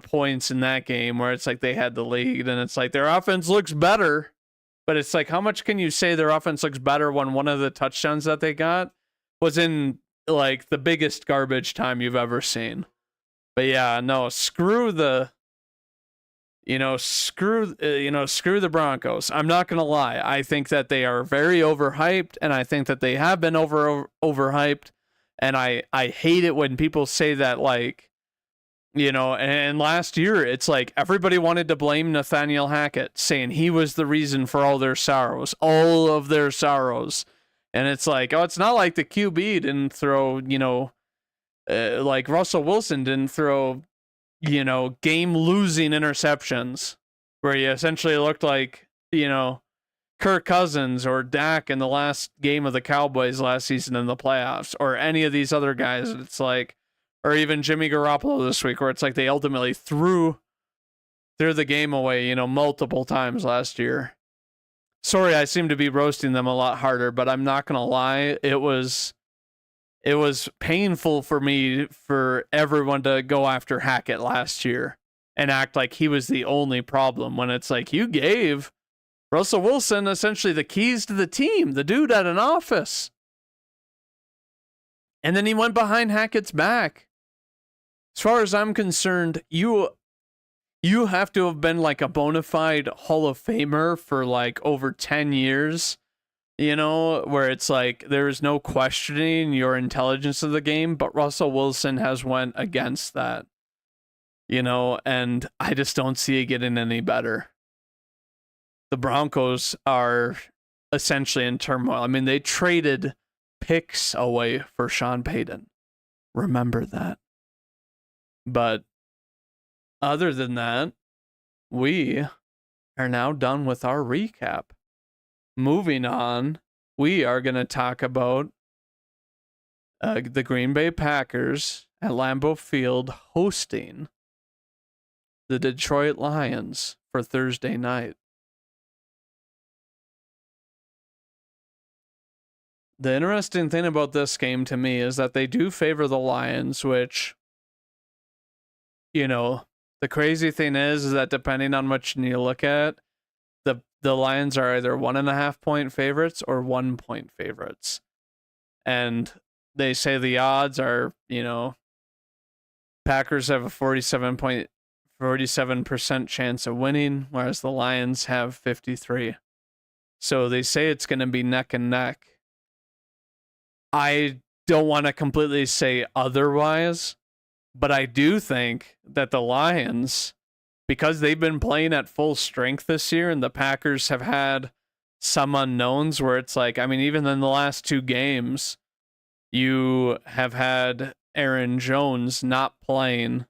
points in that game, where it's like they had the lead, and it's like their offense looks better. But it's like, how much can you say their offense looks better when one of the touchdowns that they got was in, like, the biggest garbage time you've ever seen? But yeah, no, screw the Broncos. I'm not going to lie. I think that they are very overhyped, and I think that they have been overhyped. And I hate it when people say that, like, and last year, it's like everybody wanted to blame Nathaniel Hackett, saying he was the reason for all of their sorrows. And it's like, it's not like the QB didn't throw, like Russell Wilson didn't throw, game-losing interceptions, where he essentially looked like, Kirk Cousins or Dak in the last game of the Cowboys last season in the playoffs, or any of these other guys. It's like, or even Jimmy Garoppolo this week, where it's like they ultimately threw threw the game away, multiple times last year. Sorry, I seem to be roasting them a lot harder, but I'm not going to lie. It was painful for me for everyone to go after Hackett last year and act like he was the only problem when it's like you gave Russell Wilson essentially the keys to the team, the dude at an office. And then he went behind Hackett's back. As far as I'm concerned, you have to have been like a bona fide Hall of Famer for like over 10 years, where it's like there's no questioning your intelligence of the game, but Russell Wilson has went against that, and I just don't see it getting any better. The Broncos are essentially in turmoil. I mean, they traded picks away for Sean Payton. Remember that. But other than that, we are now done with our recap. Moving on, we are going to talk about the Green Bay Packers at Lambeau Field hosting the Detroit Lions for Thursday night. The interesting thing about this game to me is that they do favor the Lions, which, the crazy thing is that depending on which you look at, the Lions are either 1.5 point favorites or 1 point favorites. And they say the odds are, Packers have a 47% chance of winning, whereas the Lions have 53. So they say it's going to be neck and neck. I don't want to completely say otherwise, but I do think that the Lions, because they've been playing at full strength this year and the Packers have had some unknowns where it's like, I mean, even in the last 2 games, you have had Aaron Jones not playing,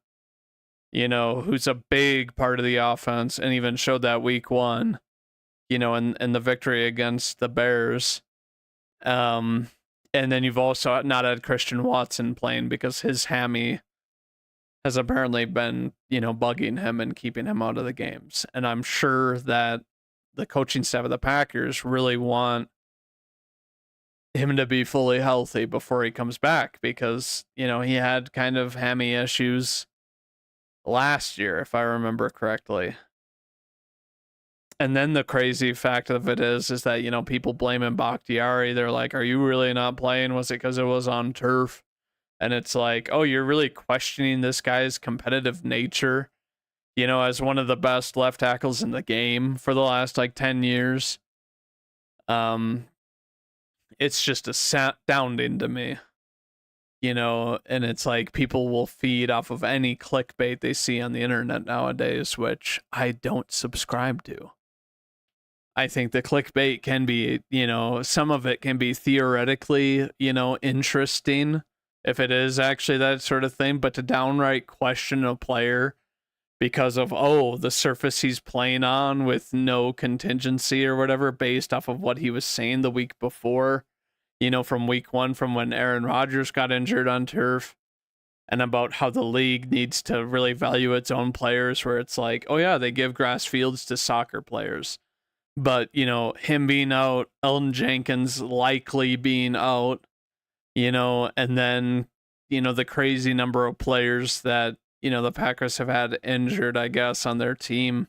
who's a big part of the offense and even showed that week 1, in the victory against the Bears. And then you've also not had Christian Watson playing because his hammy has apparently been, bugging him and keeping him out of the games. And I'm sure that the coaching staff of the Packers really want him to be fully healthy before he comes back because, he had kind of hammy issues last year, if I remember correctly. And then the crazy fact of it is that, people blaming Bakhtiari. They're like, are you really not playing? Was it because it was on turf? And it's like, oh, you're really questioning this guy's competitive nature, as one of the best left tackles in the game for the last 10 years. It's just astounding to me, and it's like people will feed off of any clickbait they see on the internet nowadays, which I don't subscribe to. I think the clickbait can be, some of it can be theoretically, interesting if it is actually that sort of thing, but to downright question a player because of, the surface he's playing on with no contingency or whatever based off of what he was saying the week before, from week 1, from when Aaron Rodgers got injured on turf, and about how the league needs to really value its own players, where it's like, oh yeah, they give grass fields to soccer players. But, him being out, Elton Jenkins likely being out, and then, the crazy number of players that, the Packers have had injured, I guess, on their team,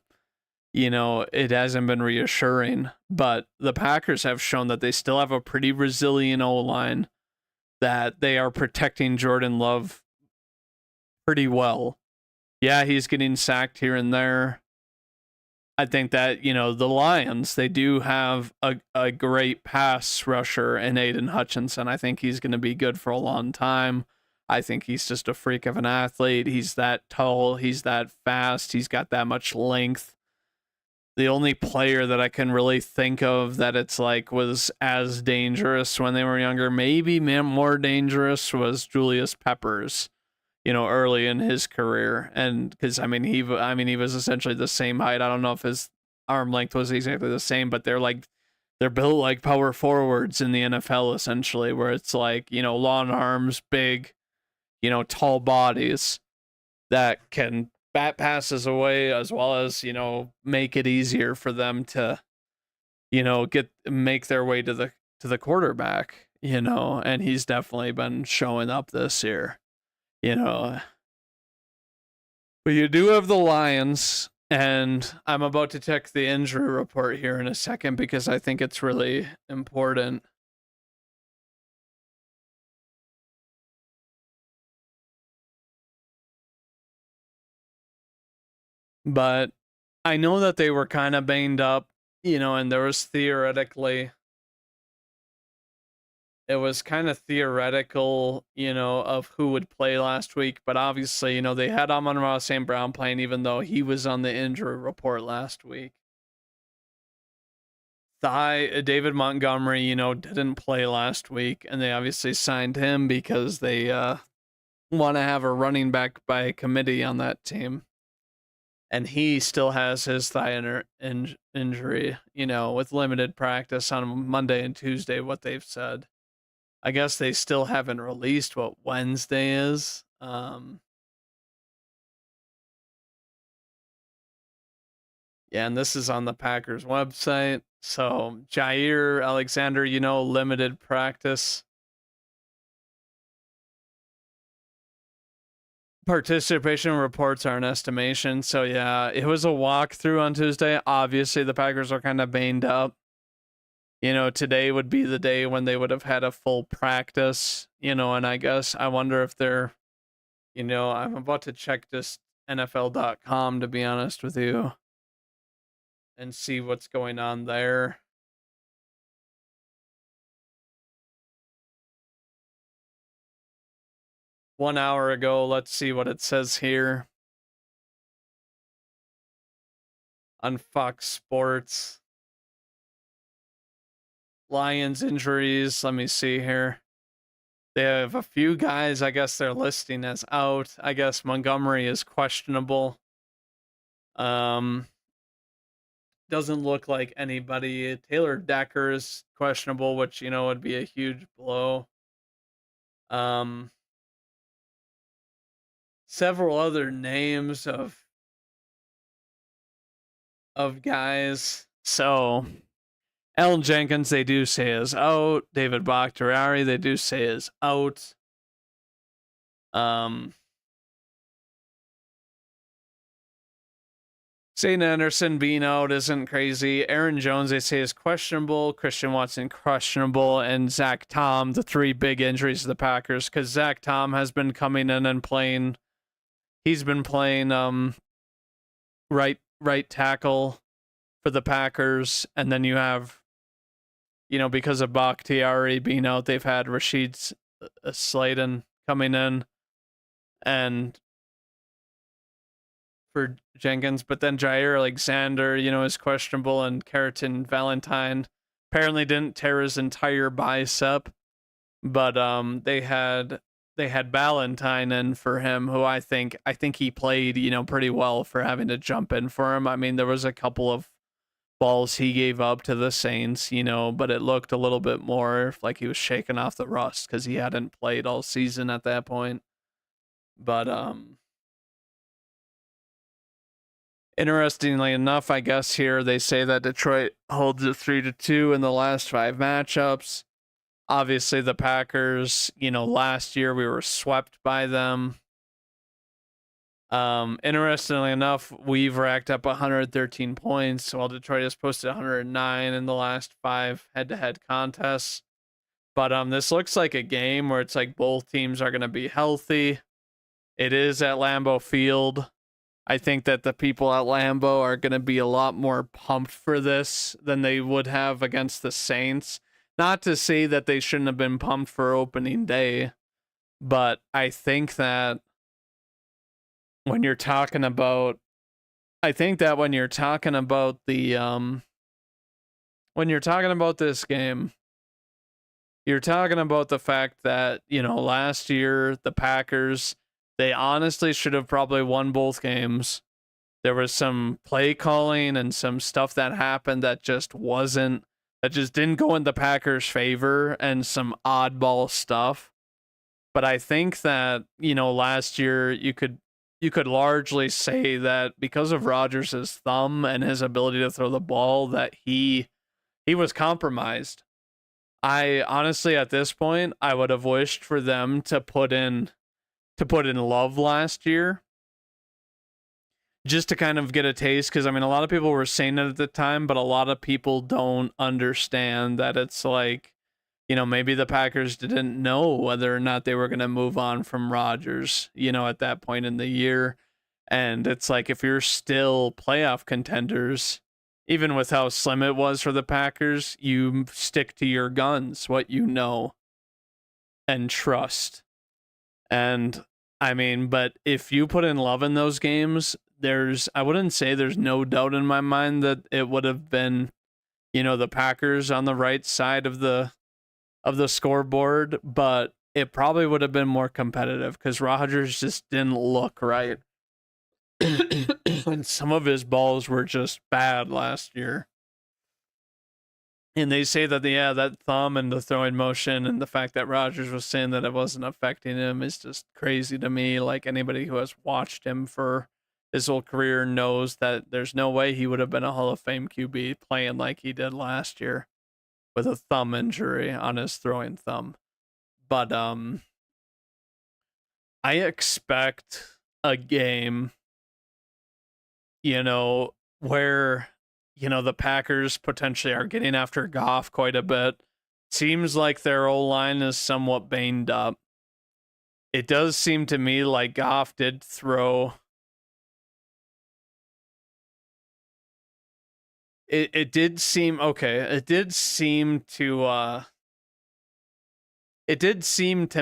it hasn't been reassuring. But the Packers have shown that they still have a pretty resilient O-line, that they are protecting Jordan Love pretty well. Yeah, he's getting sacked here and there. I think that, the Lions, they do have a great pass rusher in Aiden Hutchinson. I think he's going to be good for a long time. I think he's just a freak of an athlete. He's that tall. He's that fast. He's got that much length. The only player that I can really think of that it's like was as dangerous when they were younger, maybe more dangerous, was Julius Peppers, early in his career. And because he was essentially the same height. I don't know if his arm length was exactly the same, but they're built like power forwards in the NFL essentially, where it's like, long arms, big, tall bodies that can bat passes away, as well as, make it easier for them to, make their way to the quarterback, and he's definitely been showing up this year, you know. But you do have the Lions, and I'm about to check the injury report here in a second because I think it's really important. But I know that they were kind of banged up, and there was theoretically, it was kind of theoretical, of who would play last week. But obviously, they had Amon-Ra St. Brown playing, even though he was on the injury report last week. David Montgomery, didn't play last week, and they obviously signed him because they want to have a running back by committee on that team. And he still has his thigh injury, with limited practice on Monday and Tuesday, what they've said. I guess they still haven't released what Wednesday is. Yeah, and this is on the Packers website. So Jair Alexander, limited practice. Participation reports are an estimation. So yeah, it was a walkthrough on Tuesday. Obviously, the Packers are kind of banged up. Today would be the day when they would have had a full practice, and I guess I wonder if they're, I'm about to check just NFL.com, to be honest with you, and see what's going on there. One hour ago, let's see what it says here on Fox Sports. Lions injuries, let me see here. They have a few guys, I guess they're listing as out. I guess Montgomery is questionable. Doesn't look like anybody. Taylor Decker is questionable, which, would be a huge blow. Several other names of guys. So Alan Jenkins, they do say is out. David Bakhtiari, they do say is out. St. Anderson being out isn't crazy. Aaron Jones, they say, is questionable. Christian Watson, questionable. And Zach Tom, the three big injuries to the Packers, because Zach Tom has been coming in and playing. He's been playing right tackle for the Packers. And then you have, because of Bakhtiari being out, they've had Rashid Slayton coming in and for Jenkins, but then Jair Alexander, is questionable, and Keratin Valentine apparently didn't tear his entire bicep, but they had Valentine in for him, who I think he played, pretty well for having to jump in for him. I mean, there was a couple of balls he gave up to the Saints, but it looked a little bit more like he was shaking off the rust because he hadn't played all season at that point. But interestingly enough, I guess here they say that Detroit holds it 3-2 in the last 5 matchups. Obviously, the Packers, last year we were swept by them. Interestingly enough, we've racked up 113 points, while Detroit has posted 109 in the last 5 head-to-head contests. But this looks like a game where it's like both teams are going to be healthy. It is at Lambeau Field. I think that the people at Lambeau are going to be a lot more pumped for this than they would have against the Saints. Not to say that they shouldn't have been pumped for opening day, but I think that when you're talking about, this game, you're talking about the fact that, last year, the Packers, they honestly should have probably won both games. There was some play calling and some stuff that happened that just didn't go in the Packers' favor, and some oddball stuff. But I think that, last year you could you could largely say that because of Rodgers' thumb and his ability to throw the ball, that he was compromised. I honestly, at this point, I would have wished for them to put in Love last year, just to kind of get a taste, because I mean, a lot of people were saying it at the time, but a lot of people don't understand that it's like, maybe the Packers didn't know whether or not they were going to move on from Rodgers, at that point in the year. And it's like, if you're still playoff contenders, even with how slim it was for the Packers, you stick to your guns, what you know and trust. And I mean, but if you put in Love in those games, I wouldn't say there's no doubt in my mind that it would have been, the Packers on the right side of the scoreboard, but it probably would have been more competitive because Rodgers just didn't look right. And some of his balls were just bad last year. And they say that, that thumb and the throwing motion and the fact that Rodgers was saying that it wasn't affecting him is just crazy to me. Like, anybody who has watched him for his whole career knows that there's no way he would have been a Hall of Fame QB playing like he did last year with a thumb injury on his throwing thumb. But I expect a game, where, the Packers potentially are getting after Goff quite a bit. Seems like their O-line is somewhat banged up. It does seem to me like Goff did throw. It did seem okay. It did seem to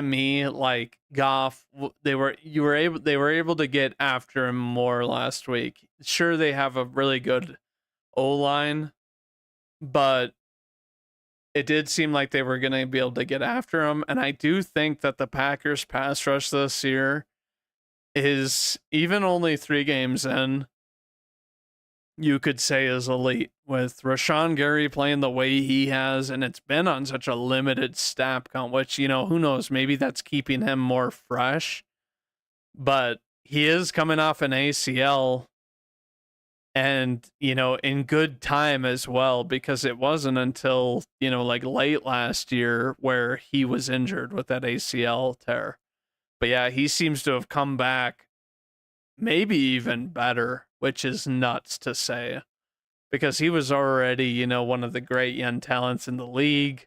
me like Goff, they were able to get after him more last week. Sure, they have a really good O-line, but it did seem like they were going to be able to get after him. And I do think that the Packers pass rush this year is, even only 3 games in, you could say is elite, with Rashawn Gary playing the way he has, and it's been on such a limited snap count, which, who knows, maybe that's keeping him more fresh, but he is coming off an ACL, and, in good time as well, because it wasn't until, like late last year where he was injured with that ACL tear. But yeah, he seems to have come back maybe even better, which is nuts to say, because he was already, one of the great young talents in the league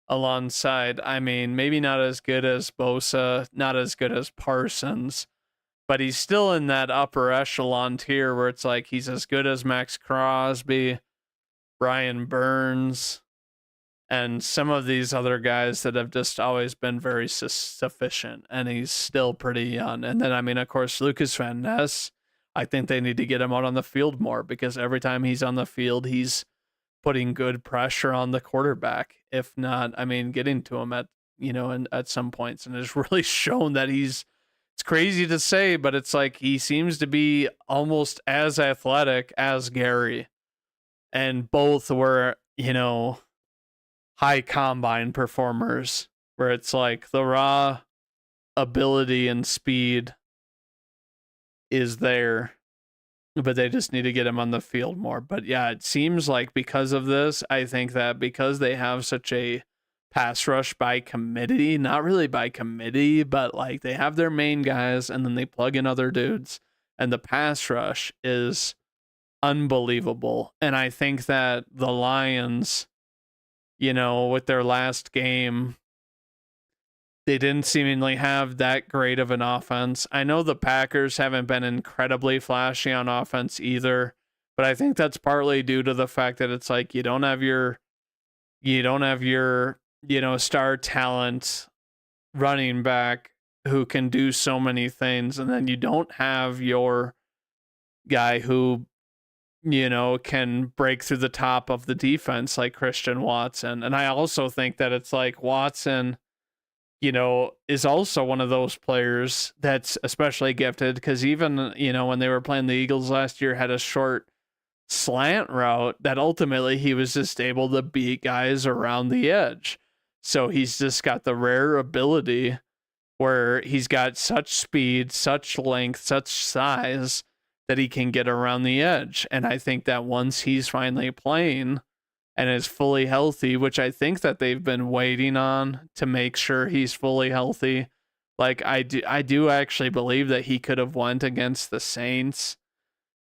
alongside, I mean, maybe not as good as Bosa, not as good as Parsons, but he's still in that upper echelon tier where it's like he's as good as Max Crosby, Brian Burns, and some of these other guys that have just always been very sufficient, and he's still pretty young. And then, I mean, of course, Lucas Van Ness, I think they need to get him out on the field more, because every time he's on the field, he's putting good pressure on the quarterback. If not, I mean, getting to him at, and at some points, and it's really shown that it's crazy to say, but it's like he seems to be almost as athletic as Gary. And both were, high combine performers, where it's like the raw ability and speed is there, but they just need to get him on the field more. But yeah, it seems like because of this, I think that because they have such a pass rush by committee, not really by committee, but like they have their main guys and then they plug in other dudes, and the pass rush is unbelievable. And I think that the Lions, with their last game, they didn't seemingly have that great of an offense. I know the Packers haven't been incredibly flashy on offense either, but I think that's partly due to the fact that it's like you don't have your star talent running back who can do so many things, and then you don't have your guy who can break through the top of the defense like Christian Watson. And I also think that it's like Watson, is also one of those players that's especially gifted, because even, when they were playing the Eagles last year, had a short slant route that ultimately he was just able to beat guys around the edge. So he's just got the rare ability where he's got such speed, such length, such size that he can get around the edge. And I think that once he's finally playing and is fully healthy, which I think that they've been waiting on to make sure he's fully healthy. Like I do actually believe that he could have went against the Saints.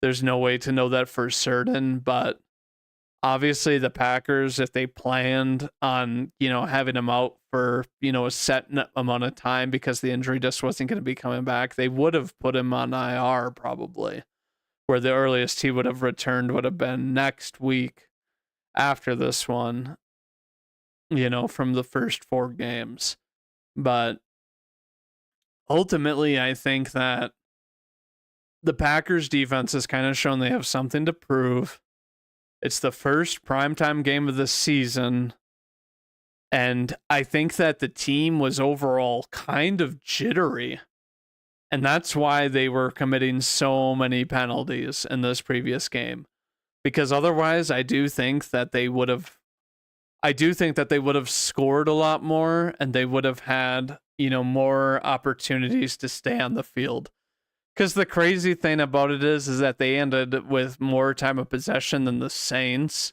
There's no way to know that for certain, but obviously the Packers, if they planned on, having him out for, a set amount of time because the injury just wasn't going to be coming back, they would have put him on IR probably, where the earliest he would have returned would have been next week after this one, from the first 4 games. But ultimately, I think that the Packers defense has kind of shown they have something to prove. It's the first primetime game of the season. And I think that the team was overall kind of jittery. And that's why they were committing so many penalties in this previous game. Because otherwise, I do think that they would have scored a lot more, and they would have had, more opportunities to stay on the field. Because the crazy thing about it is that they ended with more time of possession than the Saints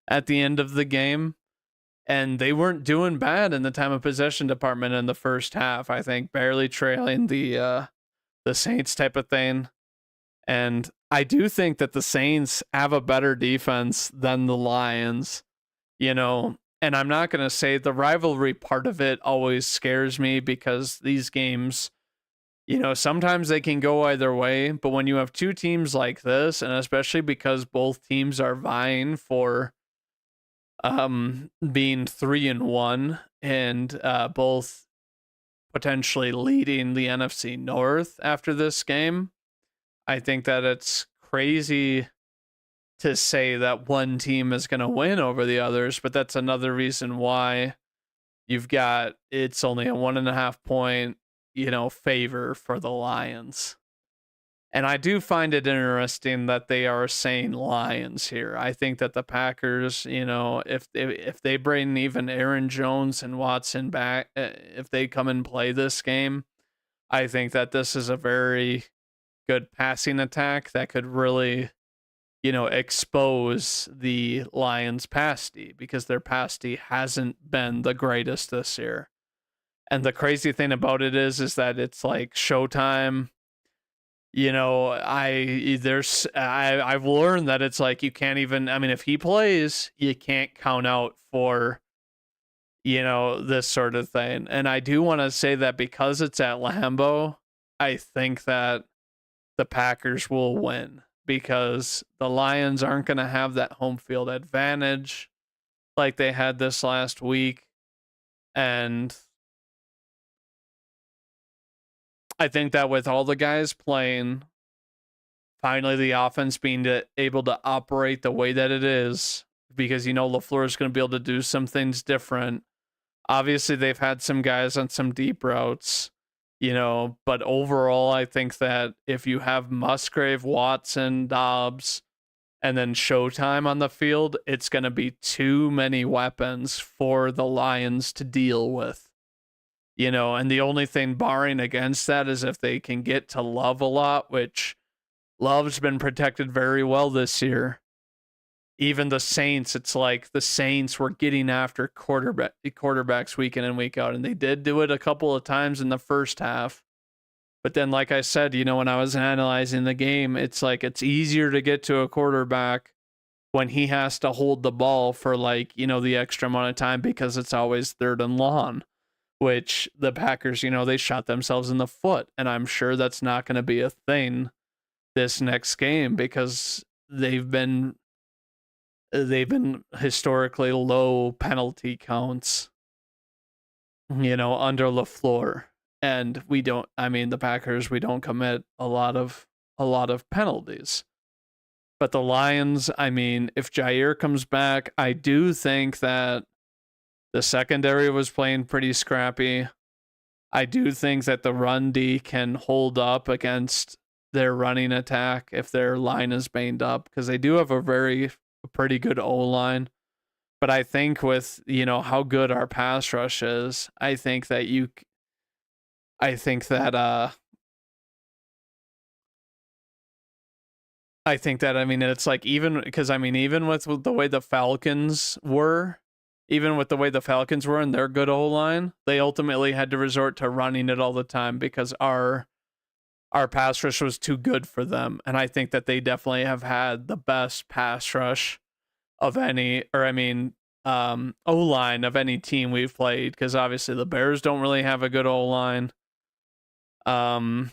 at the end of the game. And they weren't doing bad in the time of possession department in the first half. I think barely trailing the Saints type of thing. And I do think that the Saints have a better defense than the Lions, and I'm not going to say the rivalry part of it always scares me because these games, sometimes they can go either way. But when you have two teams like this, and especially because both teams are vying for being 3-1 and both potentially leading the NFC North after this game, I think that it's crazy to say that one team is going to win over the others, but that's another reason why it's only a 1.5 point, favor for the Lions. And I do find it interesting that they are saying Lions here. I think that the Packers, if they bring even Aaron Jones and Watson back, if they come and play this game, I think that this is a very good passing attack that could really, expose the Lions' pass D, because their pass D hasn't been the greatest this year. And the crazy thing about it is that it's like Showtime. I've learned that it's like you can't even, if he plays, you can't count out for, this sort of thing. And I do want to say that because it's at Lambeau, I think that the Packers will win, because the Lions aren't going to have that home field advantage like they had this last week. And I think that with all the guys playing, finally the offense being able to operate the way that it is, because, LaFleur is going to be able to do some things different. Obviously, they've had some guys on some deep routes, but overall, I think that if you have Musgrave, Watson, Dobbs, and then Showtime on the field, it's going to be too many weapons for the Lions to deal with. And the only thing barring against that is if they can get to Love a lot, which Love's been protected very well this year. Even the Saints, it's like the Saints were getting after quarterbacks week in and week out, and they did do it a couple of times in the first half. But then, like I said, when I was analyzing the game, it's like it's easier to get to a quarterback when he has to hold the ball for the extra amount of time, because it's always 3rd and long, which the Packers, they shot themselves in the foot. And I'm sure that's not going to be a thing this next game, because they've been historically low penalty counts, under LaFleur. And the Packers, we don't commit a lot of penalties. But the Lions, if Jair comes back, I do think that the secondary was playing pretty scrappy. I do think that the run D can hold up against their running attack if their line is banged up, because they do have a pretty good O-line. But I think with, how good our pass rush is, I think that I think that I mean it's like even because I mean even with the way the Falcons were, even with the way the Falcons were and their good O line, they ultimately had to resort to running it all the time because our pass rush was too good for them. And I think that they definitely have had the best pass rush of any, or I mean, O line of any team we've played. Because obviously the Bears don't really have a good O line. Um,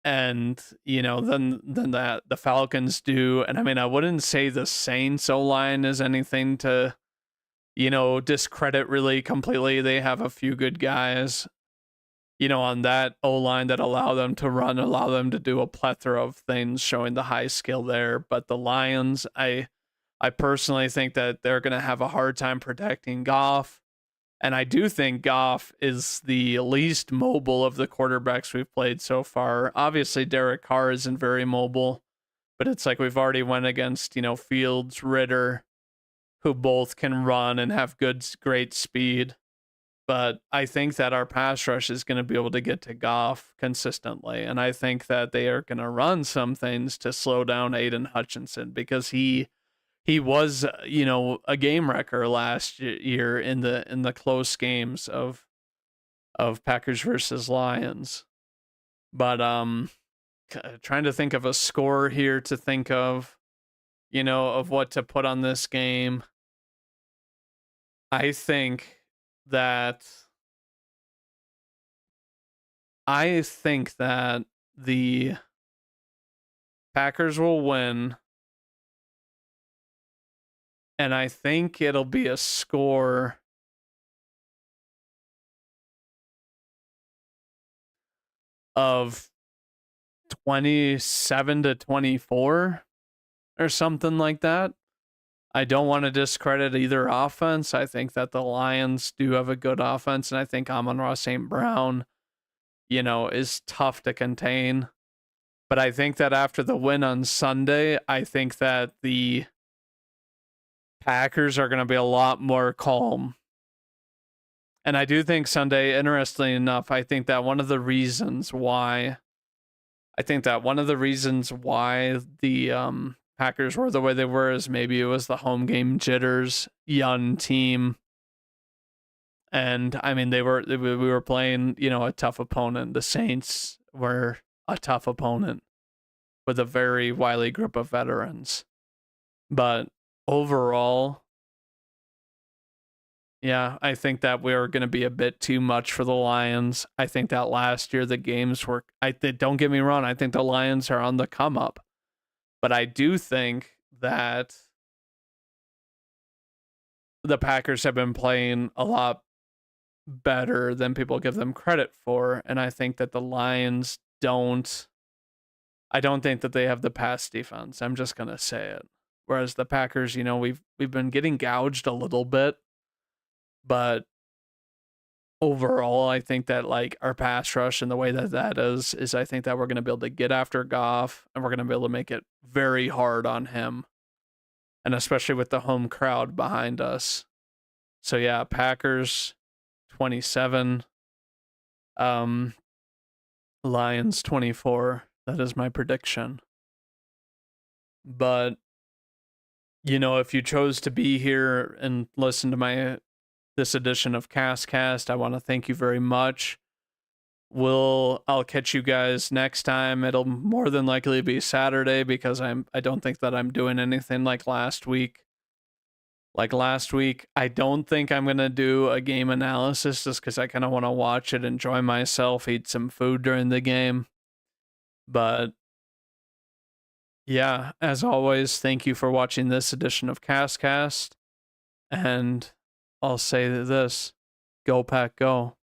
and you know, then that the Falcons do. And I mean, I wouldn't say the Saints O line is anything to, you know, discredit really completely. They have a few good guys, you know, on that O line that allow them to run, allow them to do a plethora of things, showing the high skill there. But the Lions, I personally think that they're going to have a hard time protecting Goff. And I do think Goff is the least mobile of the quarterbacks we've played so far. Obviously, Derek Carr isn't very mobile, but it's like we've already went against, you know, Fields, Ritter, who both can run and have great speed. But I think that our pass rush is going to be able to get to Goff consistently. And I think that they are going to run some things to slow down Aiden Hutchinson because he was, you know, a game wrecker last year in the close games of Packers versus Lions. But trying to think of a score here to think of, you know, of what to put on this game. I think that the Packers will win, and I think it'll be a score of 27-24 or something like that. I don't want to discredit either offense. I think that the Lions do have a good offense, and I think Amon-Ra St. Brown, you know, is tough to contain. But I think that after the win on Sunday, I think that the Packers are going to be a lot more calm. And I do think Sunday, interestingly enough, I think that one of the reasons why the Packers were the way they were is maybe it was the home game jitters, young team. And I mean, we were playing, you know, a tough opponent. The Saints were a tough opponent with a very wily group of veterans. But overall, yeah, I think that we are going to be a bit too much for the Lions. I think that last year the games were, don't get me wrong, I think the Lions are on the come up. But I do think that the Packers have been playing a lot better than people give them credit for. And I think that the Lions I don't think that they have the pass defense. I'm just going to say it. Whereas the Packers, you know, we've been getting gouged a little bit, but overall, I think that like our pass rush and the way that is I think that we're going to be able to get after Goff and we're going to be able to make it very hard on him. And especially with the home crowd behind us. So yeah, Packers 27, Lions 24. That is my prediction. But you know, if you chose to be here and listen to this edition of Cast, I want to thank you very much. I'll catch you guys next time. It'll more than likely be Saturday because I don't think that I'm doing anything like last week. I don't think I'm going to do a game analysis just because I kind of want to watch it, enjoy myself, eat some food during the game. But yeah, as always, thank you for watching this edition of Cast. And I'll say this, go Pack, go.